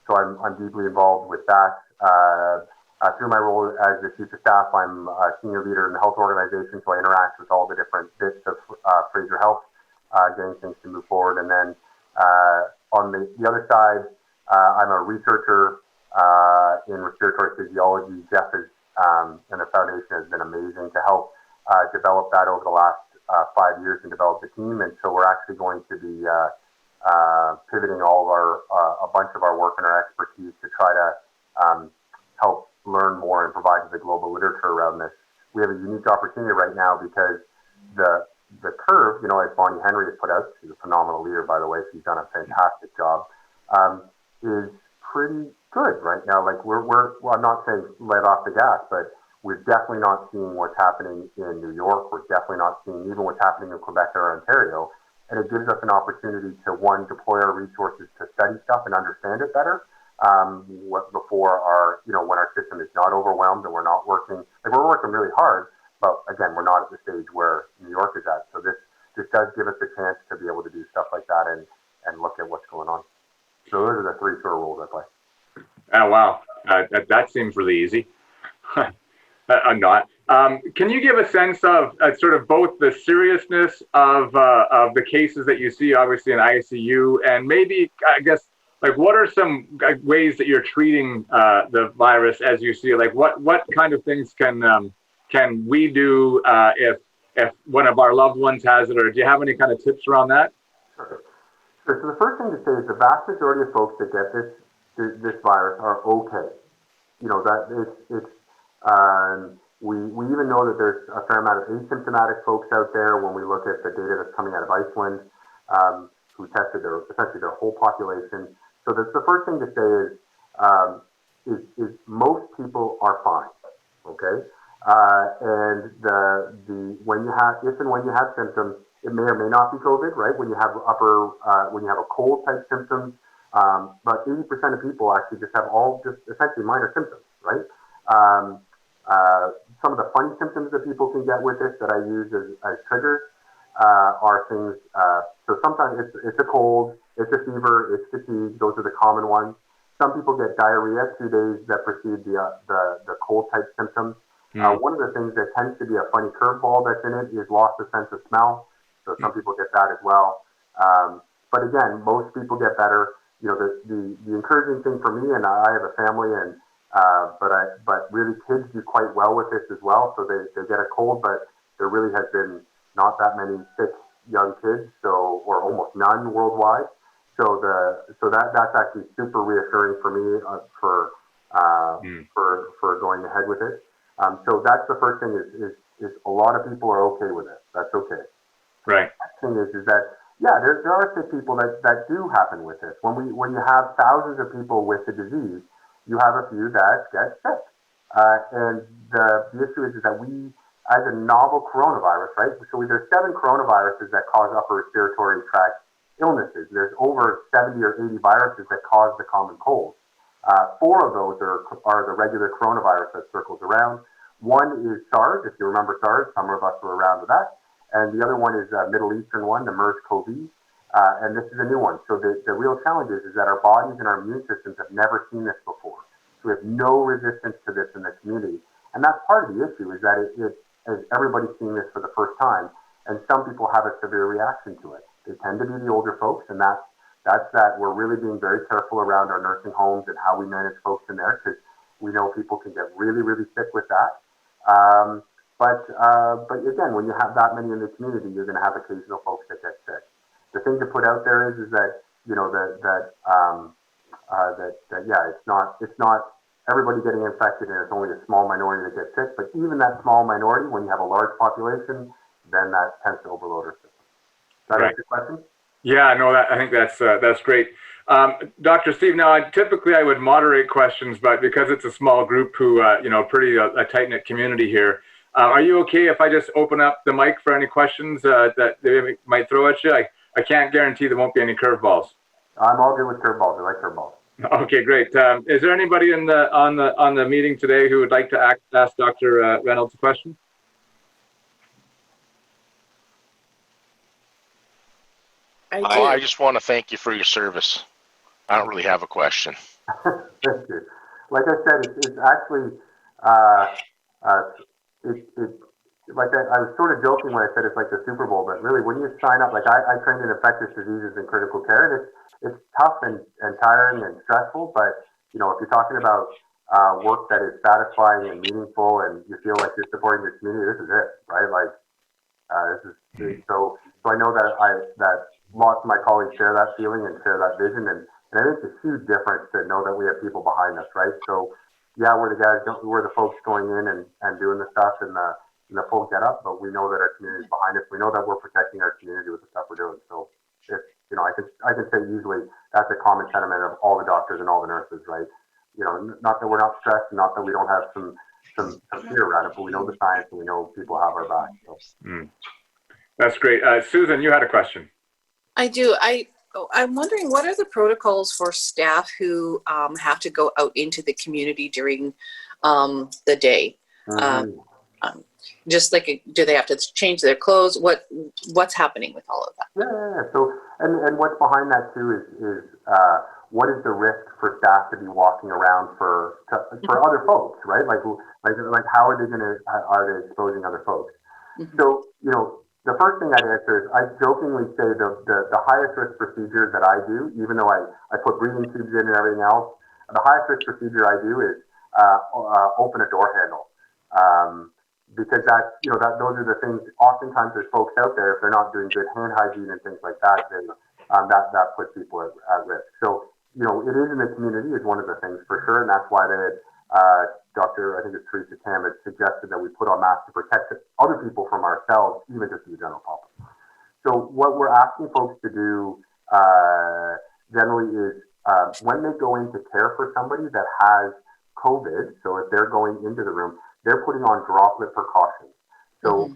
So I'm deeply involved with that. Through my role as the chief of staff, I'm a senior leader in the health organization, so I interact with all the different bits of Fraser Health, getting things to move forward. And then on the other side, I'm a researcher in respiratory physiology. Jeff and the foundation has been amazing to help develop that over the last 5 years and develop the team. And so we're actually going to be pivoting all of a bunch of our work and our expertise to try to help learn more and provide the global literature around this. We have a unique opportunity right now because the curve, you know, as Bonnie Henry has put out, she's a phenomenal leader, by the way, she's done a fantastic job, is pretty good right now. Like, well, I'm not saying let off the gas, but we're definitely not seeing what's happening in New York. We're definitely not seeing even what's happening in Quebec or Ontario. And it gives us an opportunity to, one, deploy our resources to study stuff and understand it better. Before when our system is not overwhelmed and we're not working, like, we're working really hard, but again, we're not at the stage where New York is at. So this does give us a chance to be able to do stuff like that and look at what's going on. So those are the three sort of roles I play. Oh, wow. That seems really easy. I'm not. Can you give a sense of sort of both the seriousness of the cases that you see, obviously, in ICU, and maybe, I guess, like, what are some ways that you're treating the virus as you see it? Like, what kind of things can we do if one of our loved ones has it, or do you have any kind of tips around that? Sure. So the first thing to say is the vast majority of folks that get this virus are okay. You know, that it's we even know that there's a fair amount of asymptomatic folks out there when we look at the data that's coming out of Iceland, who tested essentially their whole population. So the first thing to say is most people are fine, okay? And when you have symptoms, it may or may not be COVID, right? When you have when you have a cold type symptoms, but 80% of people actually just have just essentially minor symptoms, right? Some of the funny symptoms that people can get with this that I use as triggers are things. So sometimes it's a cold, it's a fever, it's fatigue. Those are the common ones. Some people get diarrhea 2 days that precede the cold type symptoms. One of the things that tends to be a funny curveball that's in it is loss of sense of smell. So some people get that as well. But again, most people get better. You know, the encouraging thing for me, and I have a family, and but really kids do quite well with this as well. So they get a cold, but there really has been not that many sick young kids, so or almost none worldwide. So that's actually super reassuring for me for going ahead with it. So that's the first thing is a lot of people are okay with it. That's okay. Right. The thing is that yeah, there are sick people that do happen with this. When you have thousands of people with the disease, you have a few that get sick. And the issue is that we, as a novel coronavirus, right? So there's 7 coronaviruses that cause upper respiratory tract illnesses. There's over 70 or 80 viruses that cause the common cold. 4 of those are the regular coronavirus that circles around. One is SARS, if you remember SARS, some of us were around with that. And the other one is a Middle Eastern one, the MERS-CoV. And this is a new one. So the real challenge is that our bodies and our immune systems have never seen this before. So we have no resistance to this in the community. And that's part of the issue is that everybody's seeing this for the first time. And some people have a severe reaction to it. They tend to be the older folks. And that's that we're really being very careful around our nursing homes and how we manage folks in there because we know people can get really, really sick with that. But again, when you have that many in the community, you're going to have occasional folks that get sick. The thing to put out there is that you know that yeah, it's not everybody getting infected, and it's only a small minority that gets sick. But even that small minority, when you have a large population, then that tends to overload our system. Does that answer your question? Yeah, no, I think that's great. Dr. Steve, now typically I would moderate questions, but because it's a small group who, pretty a tight-knit community here, are you okay if I just open up the mic for any questions that they might throw at you? I can't guarantee there won't be any curveballs. I'm all good with curveballs. I like curveballs. Okay, great. Is there anybody on the meeting today who would like to ask Dr. Reynolds a question? I just want to thank you for your service. I don't really have a question. Thank you. Like I said, it's actually like I was sort of joking when I said it's like the Super Bowl, but really when you sign up, like I trained in infectious diseases and critical care, and it's tough and tiring and stressful, but if you're talking about work that is satisfying and meaningful and you feel like you're supporting the community, this is it, right? Like this is so I know that lots of my colleagues share that feeling and share that vision, and I think it's a huge difference to know that we have people behind us, right? So yeah, we're the folks going in and doing the stuff and the full get up, but we know that our community is behind us. We know that we're protecting our community with the stuff we're doing. So if I can say easily that's a common sentiment of all the doctors and all the nurses, right? Not that we're not stressed, not that we don't have some fear around it, but we know the science and we know people have our back. So. That's great. Susan, you had a question. I do. I'm wondering, what are the protocols for staff who have to go out into the community during the day? Just like, do they have to change their clothes? What's happening with all of that? Yeah. So, and what's behind that too is what is the risk for staff to be walking around for other folks, right? Like how are they exposing other folks? So, the first thing I'd answer is I jokingly say the highest risk procedure that I do, even though I put breathing tubes in and everything else, the highest risk procedure I do is open a door handle. Because those are the things, oftentimes there's folks out there, if they're not doing good hand hygiene and things like that, then that puts people at risk. So, it is in the community is one of the things for sure, and that's why Dr. I think it's Teresa Tam had suggested that we put on masks to protect other people from ourselves, even just the general public. So what we're asking folks to do generally is when they go in to care for somebody that has COVID, so if they're going into the room, they're putting on droplet precautions. So,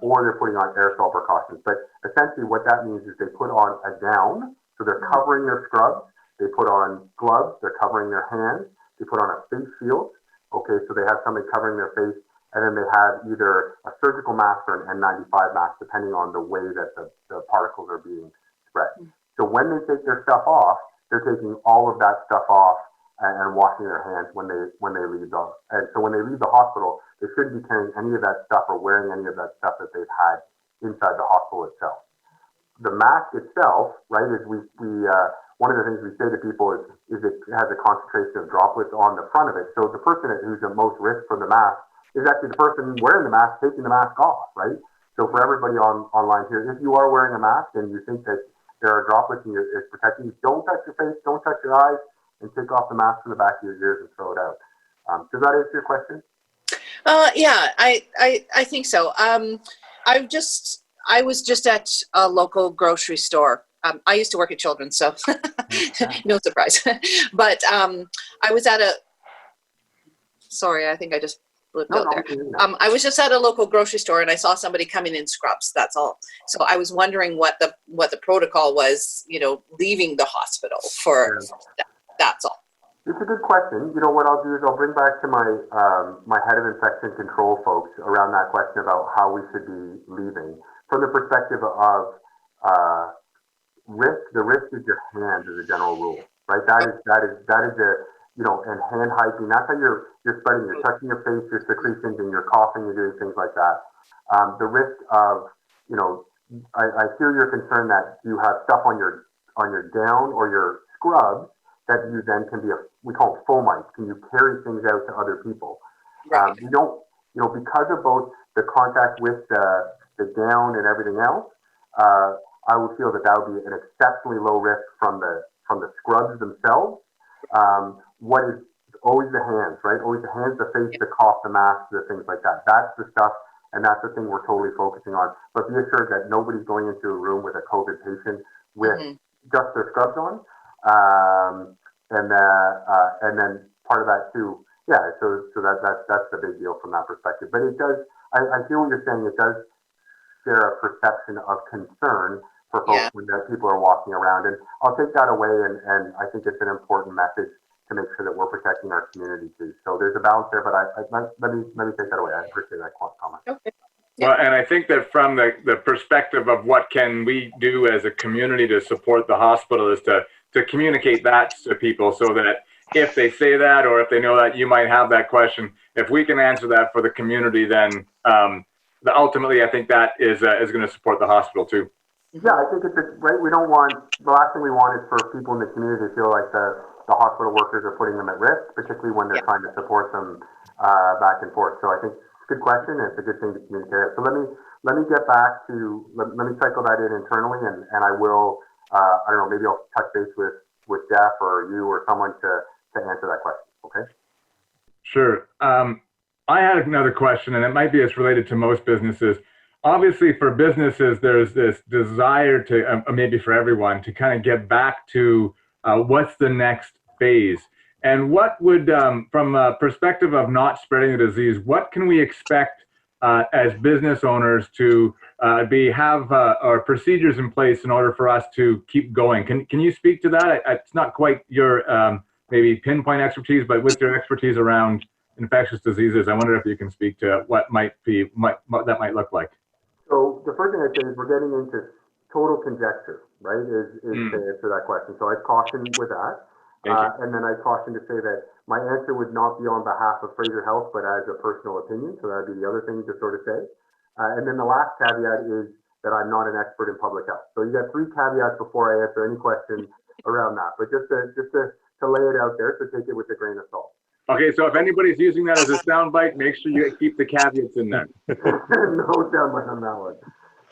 or they're putting on aerosol precautions. But essentially what that means is they put on a gown, so they're covering their scrubs, they put on gloves, they're covering their hands, they put on a face shield, okay, so they have somebody covering their face, and then they have either a surgical mask or an N95 mask, depending on the way that the particles are being spread. So when they take their stuff off, they're taking all of that stuff off and washing their hands when they leave and so when they leave the hospital, they shouldn't be carrying any of that stuff or wearing any of that stuff that they've had inside the hospital itself. The mask itself, right, is one of the things we say to people is it has a concentration of droplets on the front of it. So the person who's at most risk from the mask is actually the person wearing the mask, taking the mask off, right? So for everybody online here, if you are wearing a mask and you think that there are droplets and it's protecting you, don't touch your face, don't touch your eyes, and take off the mask from the back of your ears and throw it out. Does that answer your question? Yeah, I think so. I was just at a local grocery store. I used to work at Children's, so no surprise. But I was at sorry, I think I just blipped out there. I was just at a local grocery store and I saw somebody coming in scrubs. That's all. So I was wondering what the protocol was, leaving the hospital for that. That's all. It's a good question. What I'll do is I'll bring back to my my head of infection control folks around that question about how we should be leaving. From the perspective of risk, the risk is your hands as a general rule, right? That is and hand hygiene. That's how you're spreading. You're touching your face, your secretions, and you're coughing. You're doing things like that. The risk of, I hear your concern that you have stuff on your gown or your scrubs that you then can be we call it fomites. Can you carry things out to other people? Right. You don't, because of both the contact with the gown and everything else, I would feel that would be an exceptionally low risk from the scrubs themselves. What is always the hands, right? Always the hands, the face, the cough, the mask, the things like that. That's the stuff, and that's the thing we're totally focusing on. But be assured that nobody's going into a room with a COVID patient with just their scrubs on. And then part of that too, yeah. So that's the big deal from that perspective. But it does. I hear what you're saying. It does share a perception of concern for folks when people are walking around, and I'll take that away. And I think it's an important message to make sure that we're protecting our community too. So there's a balance there. But let me take that away. I appreciate that comment. Okay. Well, and I think that from the perspective of what can we do as a community to support the hospital is to communicate that to people so that if they say that or if they know that you might have that question, if we can answer that for the community, then ultimately I think that is going to support the hospital too. Yeah, I think it's right. We don't want, the last thing we want is for people in the community to feel like the hospital workers are putting them at risk, particularly when they're trying to support them back and forth. So I think it's a good question and it's a good thing to communicate. So let me get back to, let me cycle that in internally and I will, I don't know, maybe I'll touch base with Jeff or you or someone to answer that question, okay? Sure. I had another question, and it might be as related to most businesses. Obviously, for businesses, there's this desire to, maybe for everyone, to kind of get back to what's the next phase. And what would, from a perspective of not spreading the disease, what can we expect as business owners to have our procedures in place in order for us to keep going? Can you speak to that? It's not quite your maybe pinpoint expertise, but with your expertise around infectious diseases, I wonder if you can speak to what that might look like. So the first thing I'd say is we're getting into total conjecture, right? Is to answer that question. So I'd caution with that. And then I'd caution to say that my answer would not be on behalf of Fraser Health, but as a personal opinion. So that would be the other thing to sort of say. And then the last caveat is that I'm not an expert in public health. So you got three caveats before I answer any questions around that. But just to lay it out there, so take it with a grain of salt. Okay, so if anybody's using that as a soundbite, make sure you keep the caveats in there. No soundbite on that one.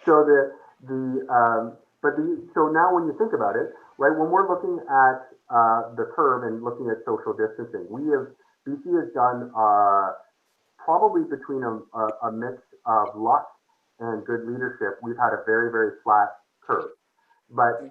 So so now when you think about it, right, when we're looking at the curve and looking at social distancing, BC has done probably between a mix of luck and good leadership. We've had a very, very flat curve. But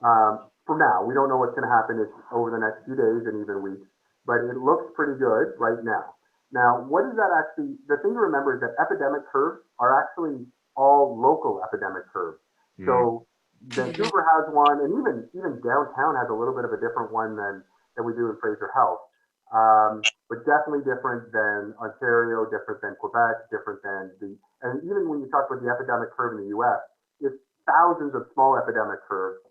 for now, we don't know what's going to happen over the next few days and even weeks, but it looks pretty good right now. Now, what is that actually? The thing to remember is that epidemic curves are actually all local epidemic curves. So Vancouver has one, and even downtown has a little bit of a different one than we do in Fraser Health. but definitely different than Ontario, different than Quebec, different than and even when you talk about the epidemic curve in the US, it's thousands of small epidemic curves,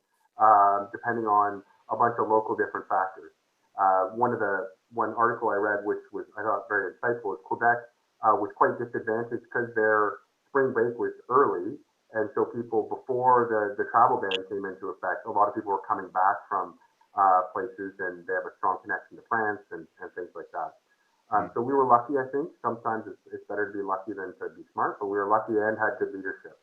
depending on a bunch of local different factors. One article I read, which was I thought very insightful, is Quebec was quite disadvantaged because their spring break was early, and so people before the travel ban came into effect, a lot of people were coming back from places, and they have a strong connection to France and things like that. So we were lucky, I think. Sometimes it's better to be lucky than to be smart, but we were lucky and had good leadership.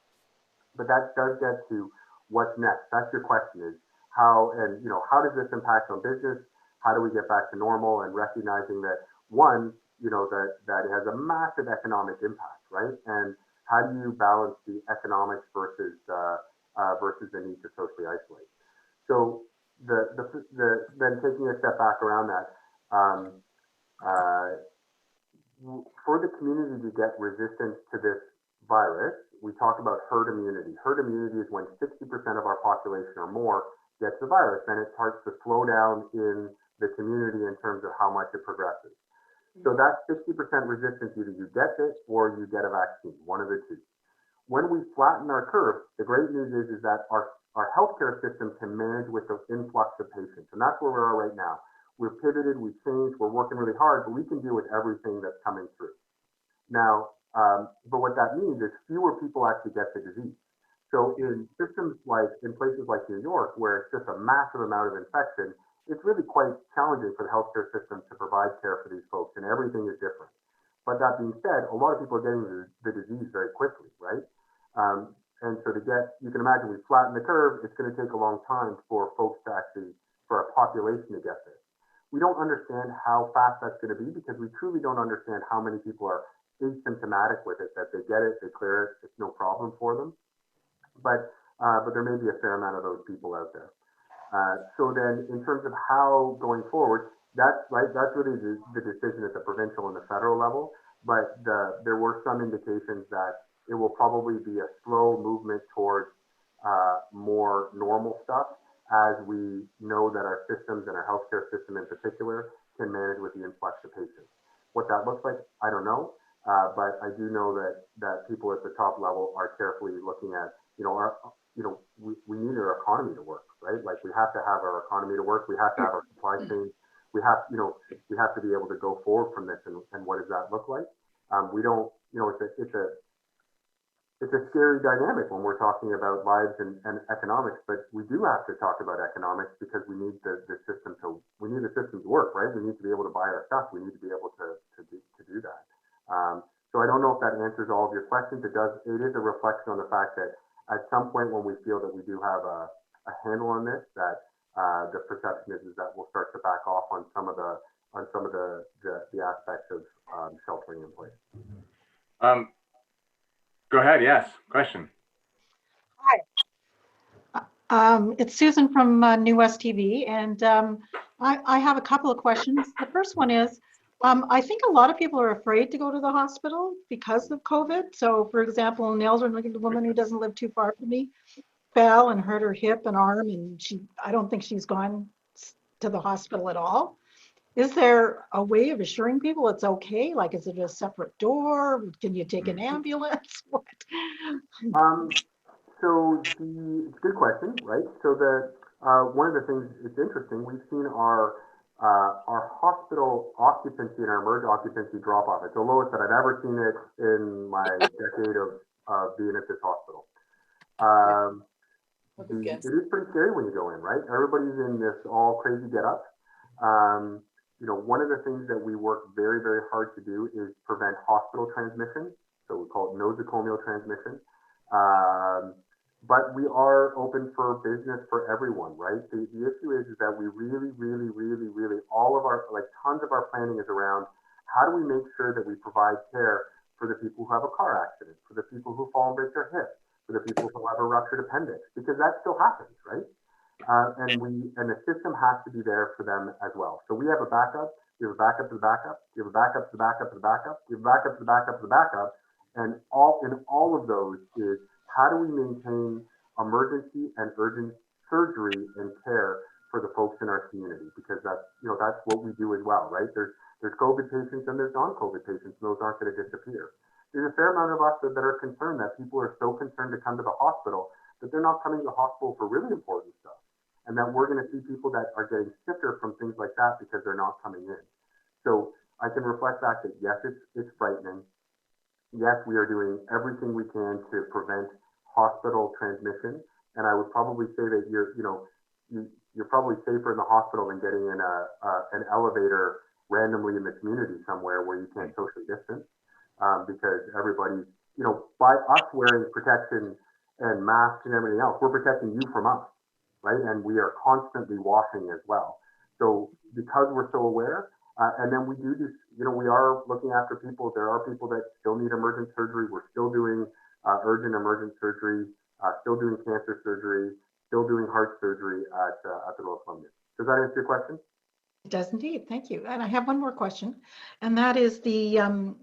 But that does get to what's next. That's your question: is how does this impact on business? How do we get back to normal? And recognizing that that it has a massive economic impact, right? And how do you balance the economics versus the need to socially isolate? So then taking a step back around that, for the community to get resistance to this virus, we talk about herd immunity. Herd immunity is when 60% of our population or more gets the virus, and it starts to slow down in the community in terms of how much it progresses. So that 60% resistance, either you get it or you get a vaccine, one of the two. When we flatten our curve, the great news is that our healthcare system can manage with the influx of patients. And that's where we are right now. We've pivoted, we've changed, we're working really hard, but we can deal with everything that's coming through. Now, but what that means is fewer people actually get the disease. So in systems like, in places like New York, where it's just a massive amount of infection, it's really quite challenging for the healthcare system to provide care for these folks, and everything is different. But that being said, a lot of people are getting the disease very quickly, right? And so you can imagine we flatten the curve, it's going to take a long time for folks to actually, for our population to get this. We don't understand how fast that's going to be because we truly don't understand how many people are asymptomatic with it, that they get it, they clear it, it's no problem for them. But there may be a fair amount of those people out there. So then in terms of how going forward, that's really the decision at the provincial and the federal level. But there were some indications that it will probably be a slow movement towards more normal stuff as we know that our systems and our healthcare system in particular can manage with the influx of patients. What that looks like, I don't know. But I do know that people at the top level are carefully looking at, we need our economy to work, right? Like we have to have our economy to work. We have to have our supply chain. We have to be able to go forward from this. And what does that look like? We don't, it's a scary dynamic when we're talking about lives and economics, but we do have to talk about economics because we need the system to work, right? We need to be able to buy our stuff. We need to be able to do that. So I don't know if that answers all of your questions. It is a reflection on the fact that at some point when we feel that we do have a handle on this, that the perception is that we'll start to back off on some of the aspects of sheltering in place. Go ahead. Yes. Question. Hi. It's Susan from NewWestTV, and I have a couple of questions. The first one is, I think a lot of people are afraid to go to the hospital because of COVID. So, for example, an elderly woman who doesn't live too far from me fell and hurt her hip and arm, and I don't think she's gone to the hospital at all. Is there a way of assuring people it's okay? Like, is it a separate door? Can you take an ambulance? What? So it's a good question, right? So one of the things, it's interesting, we've seen our hospital occupancy and our emergent occupancy drop off. It's the lowest that I've ever seen it in my decade of being at this hospital. It is pretty scary when you go in, right? Everybody's in this all crazy get up. One of the things that we work very, very hard to do is prevent hospital transmission. So we call it nosocomial transmission. But we are open for business for everyone, right? The issue is that we really, all of our, tons of our planning is around how do we make sure that we provide care for the people who have a car accident, for the people who fall and break their hip, for the people who have a ruptured appendix, because that still happens, right? And the system has to be there for them as well. So we have a backup, we have a backup to the backup, we have a backup to the backup to the backup, we have a backup to the backup to the backup, and in all of those is how do we maintain emergency and urgent surgery and care for the folks in our community, because that's what we do as well, right? There's COVID patients and there's non-COVID patients, and those aren't going to disappear. There's a fair amount of us that are concerned that people are so concerned to come to the hospital that they're not coming to the hospital for really important stuff, and that we're going to see people that are getting sicker from things like that because they're not coming in. So I can reflect back that yes, it's frightening. Yes, we are doing everything we can to prevent hospital transmission, and I would probably say that you're probably safer in the hospital than getting in an elevator randomly in the community somewhere where you can't socially distance, because everybody's, by us wearing protection and masks and everything else, we're protecting you from us, right? And we are constantly washing as well. So because we're so aware, and then we do this, we are looking after people. There are people that still need emergent surgery. We're still doing urgent emergent surgery, still doing cancer surgery, still doing heart surgery at the Royal Columbian. Does that answer your question? It does indeed. Thank you. And I have one more question, and that is you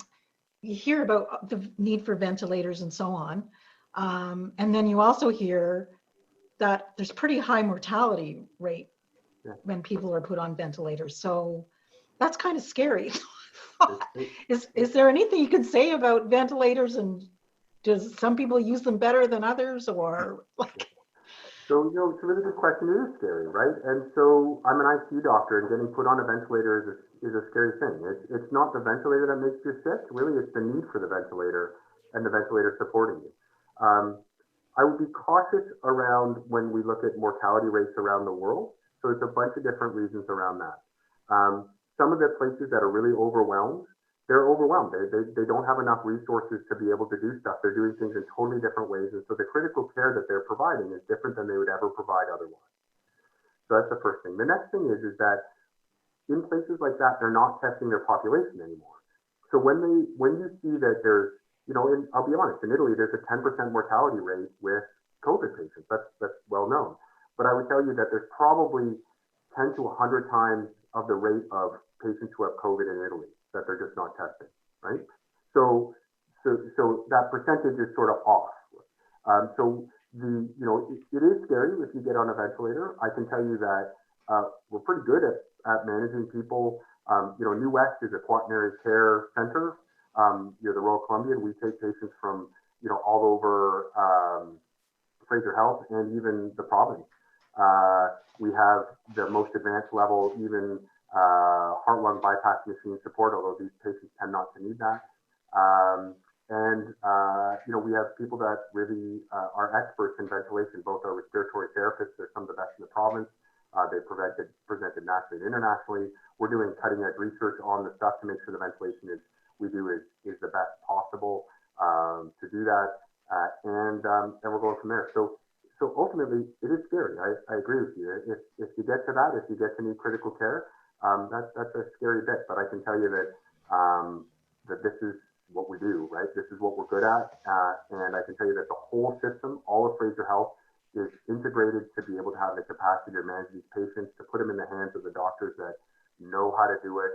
hear about the need for ventilators and so on. And then you also hear that there's pretty high mortality rate when people are put on ventilators. So that's kind of scary. Is there anything you can say about ventilators, and does some people use them better than others, or like? So, it's a really good question. It is scary, right? And so I'm an ICU doctor, and getting put on a ventilator is a scary thing. It's not the ventilator that makes you sick. Really, it's the need for the ventilator and the ventilator supporting you. I would be cautious around when we look at mortality rates around the world. So it's a bunch of different reasons around that. Some of the places that are really overwhelmed, they're overwhelmed. They don't have enough resources to be able to do stuff. They're doing things in totally different ways. And so the critical care that they're providing is different than they would ever provide otherwise. So that's the first thing. The next thing is that in places like that, they're not testing their population anymore. So when you see that there's, I'll be honest, in Italy, there's a 10% mortality rate with COVID patients. That's well known. But I would tell you that there's probably 10 to 100 times of the rate of patients who have COVID in Italy that they're just not testing, right? So that percentage is sort of off. It is scary if you get on a ventilator. I can tell you that we're pretty good at managing people. New West is a quaternary care center. The Royal Columbian, we take patients from, all over Fraser Health and even the province. We have the most advanced level, even heart-lung bypass machine support, although these patients tend not to need that. We have people that really are experts in ventilation. Both our respiratory therapists, they're some of the best in the province. They presented nationally and internationally. We're doing cutting-edge research on the stuff to make sure the ventilation is the best possible to do that. And we're going from there. So ultimately, it is scary. I agree with you. If you get to that, if you get to need critical care, that's a scary bit. But I can tell you that this is what we do, right? This is what we're good at. And I can tell you that the whole system, all of Fraser Health, is integrated to be able to have the capacity to manage these patients, to put them in the hands of the doctors that know how to do it,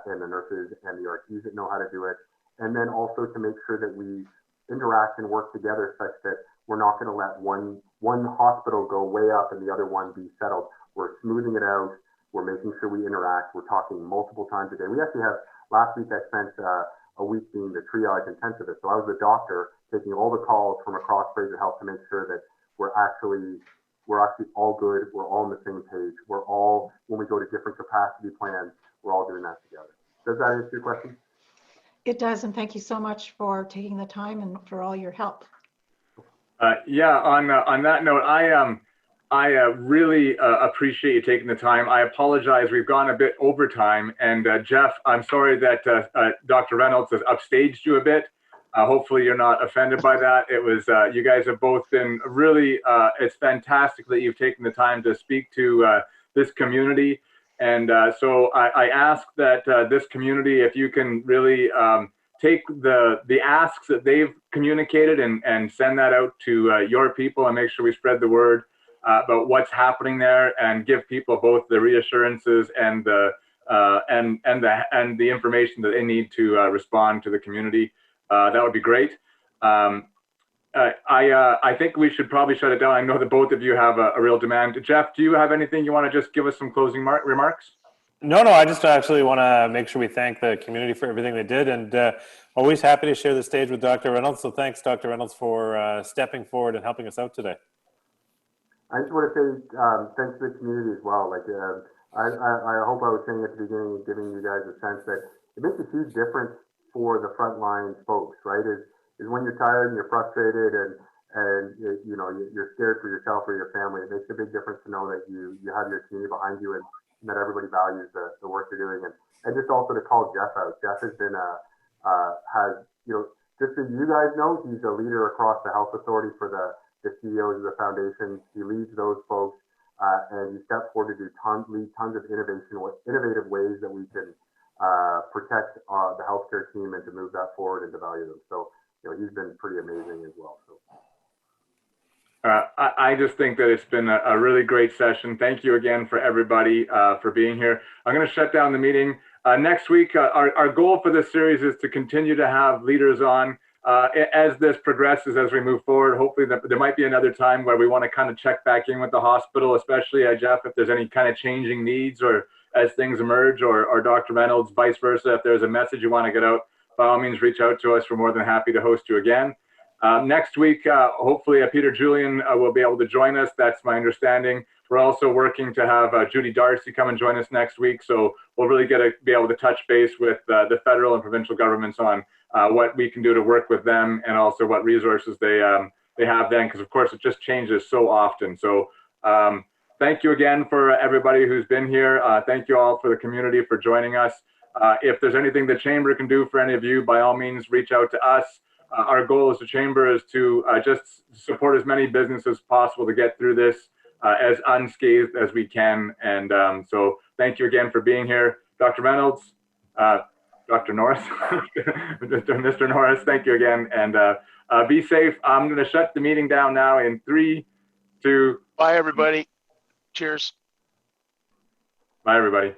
and the nurses and the RTs that know how to do it. And then also to make sure that we interact and work together such that we're not going to let one hospital go way up and the other one be settled. We're smoothing it out. We're making sure we interact. We're talking multiple times a day. We actually have, last week I spent a week being the triage intensivist. So I was the doctor taking all the calls from across Fraser Health to make sure that we're actually all good. We're all on the same page. We're all, when we go to different capacity plans, we're all doing that together. Does that answer your question? It does, and thank you so much for taking the time and for all your help. On that note, I really appreciate you taking the time. I apologize, we've gone a bit over time, and Jeff, I'm sorry that Dr. Reynolds has upstaged you a bit. Hopefully you're not offended by that. It was, you guys have both been really, it's fantastic that you've taken the time to speak to this community. And so I ask that this community, if you can really take the asks that they've communicated and send that out to your people and make sure we spread the word about what's happening there and give people both the reassurances and the information that they need to respond to the community. That would be great. I think we should probably shut it down. I know that both of you have a real demand. Jeff, do you have anything you want to just give us some closing remarks? No, I just actually want to make sure we thank the community for everything they did, and always happy to share the stage with Dr. Reynolds. So thanks, Dr. Reynolds, for stepping forward and helping us out today. I just want to say thanks to the community as well. Like I hope I was saying at the beginning, giving you guys a sense that it makes a huge difference for the frontline folks, right? Is when you're tired and you're frustrated and you know you're scared for yourself or your family. It makes a big difference to know that you have your community behind you and that everybody values the work you're doing. And just also to call Jeff out. Jeff has been has, you know, just so you guys know, he's a leader across the health authority for the CEOs of the foundation. He leads those folks and he steps forward to lead tons of innovative ways that we can protect the healthcare team and to move that forward and to value them. So, you know, he's been pretty amazing as well. So. I just think that it's been a really great session. Thank you again for everybody for being here. I'm going to shut down the meeting. Next week, our goal for this series is to continue to have leaders on as this progresses, as we move forward. Hopefully there might be another time where we want to kind of check back in with the hospital, especially Jeff, if there's any kind of changing needs or as things emerge, or Dr. Reynolds, vice versa. If there's a message you want to get out, by all means, reach out to us. We're more than happy to host you again. Next week, hopefully Peter Julian will be able to join us. That's my understanding. We're also working to have Judy Darcy come and join us next week. So we'll really be able to touch base with the federal and provincial governments on what we can do to work with them and also what resources they have then, because of course it just changes so often. So thank you again for everybody who's been here. Thank you all for the community for joining us. If there's anything the Chamber can do for any of you, by all means, reach out to us. Our goal as the Chamber is to just support as many businesses as possible to get through this as unscathed as we can. And so thank you again for being here. Dr. Reynolds, Dr. Norris, Mr. Norris, thank you again. And be safe. I'm going to shut the meeting down now in 3, 2. Bye, everybody. Cheers. Bye, everybody.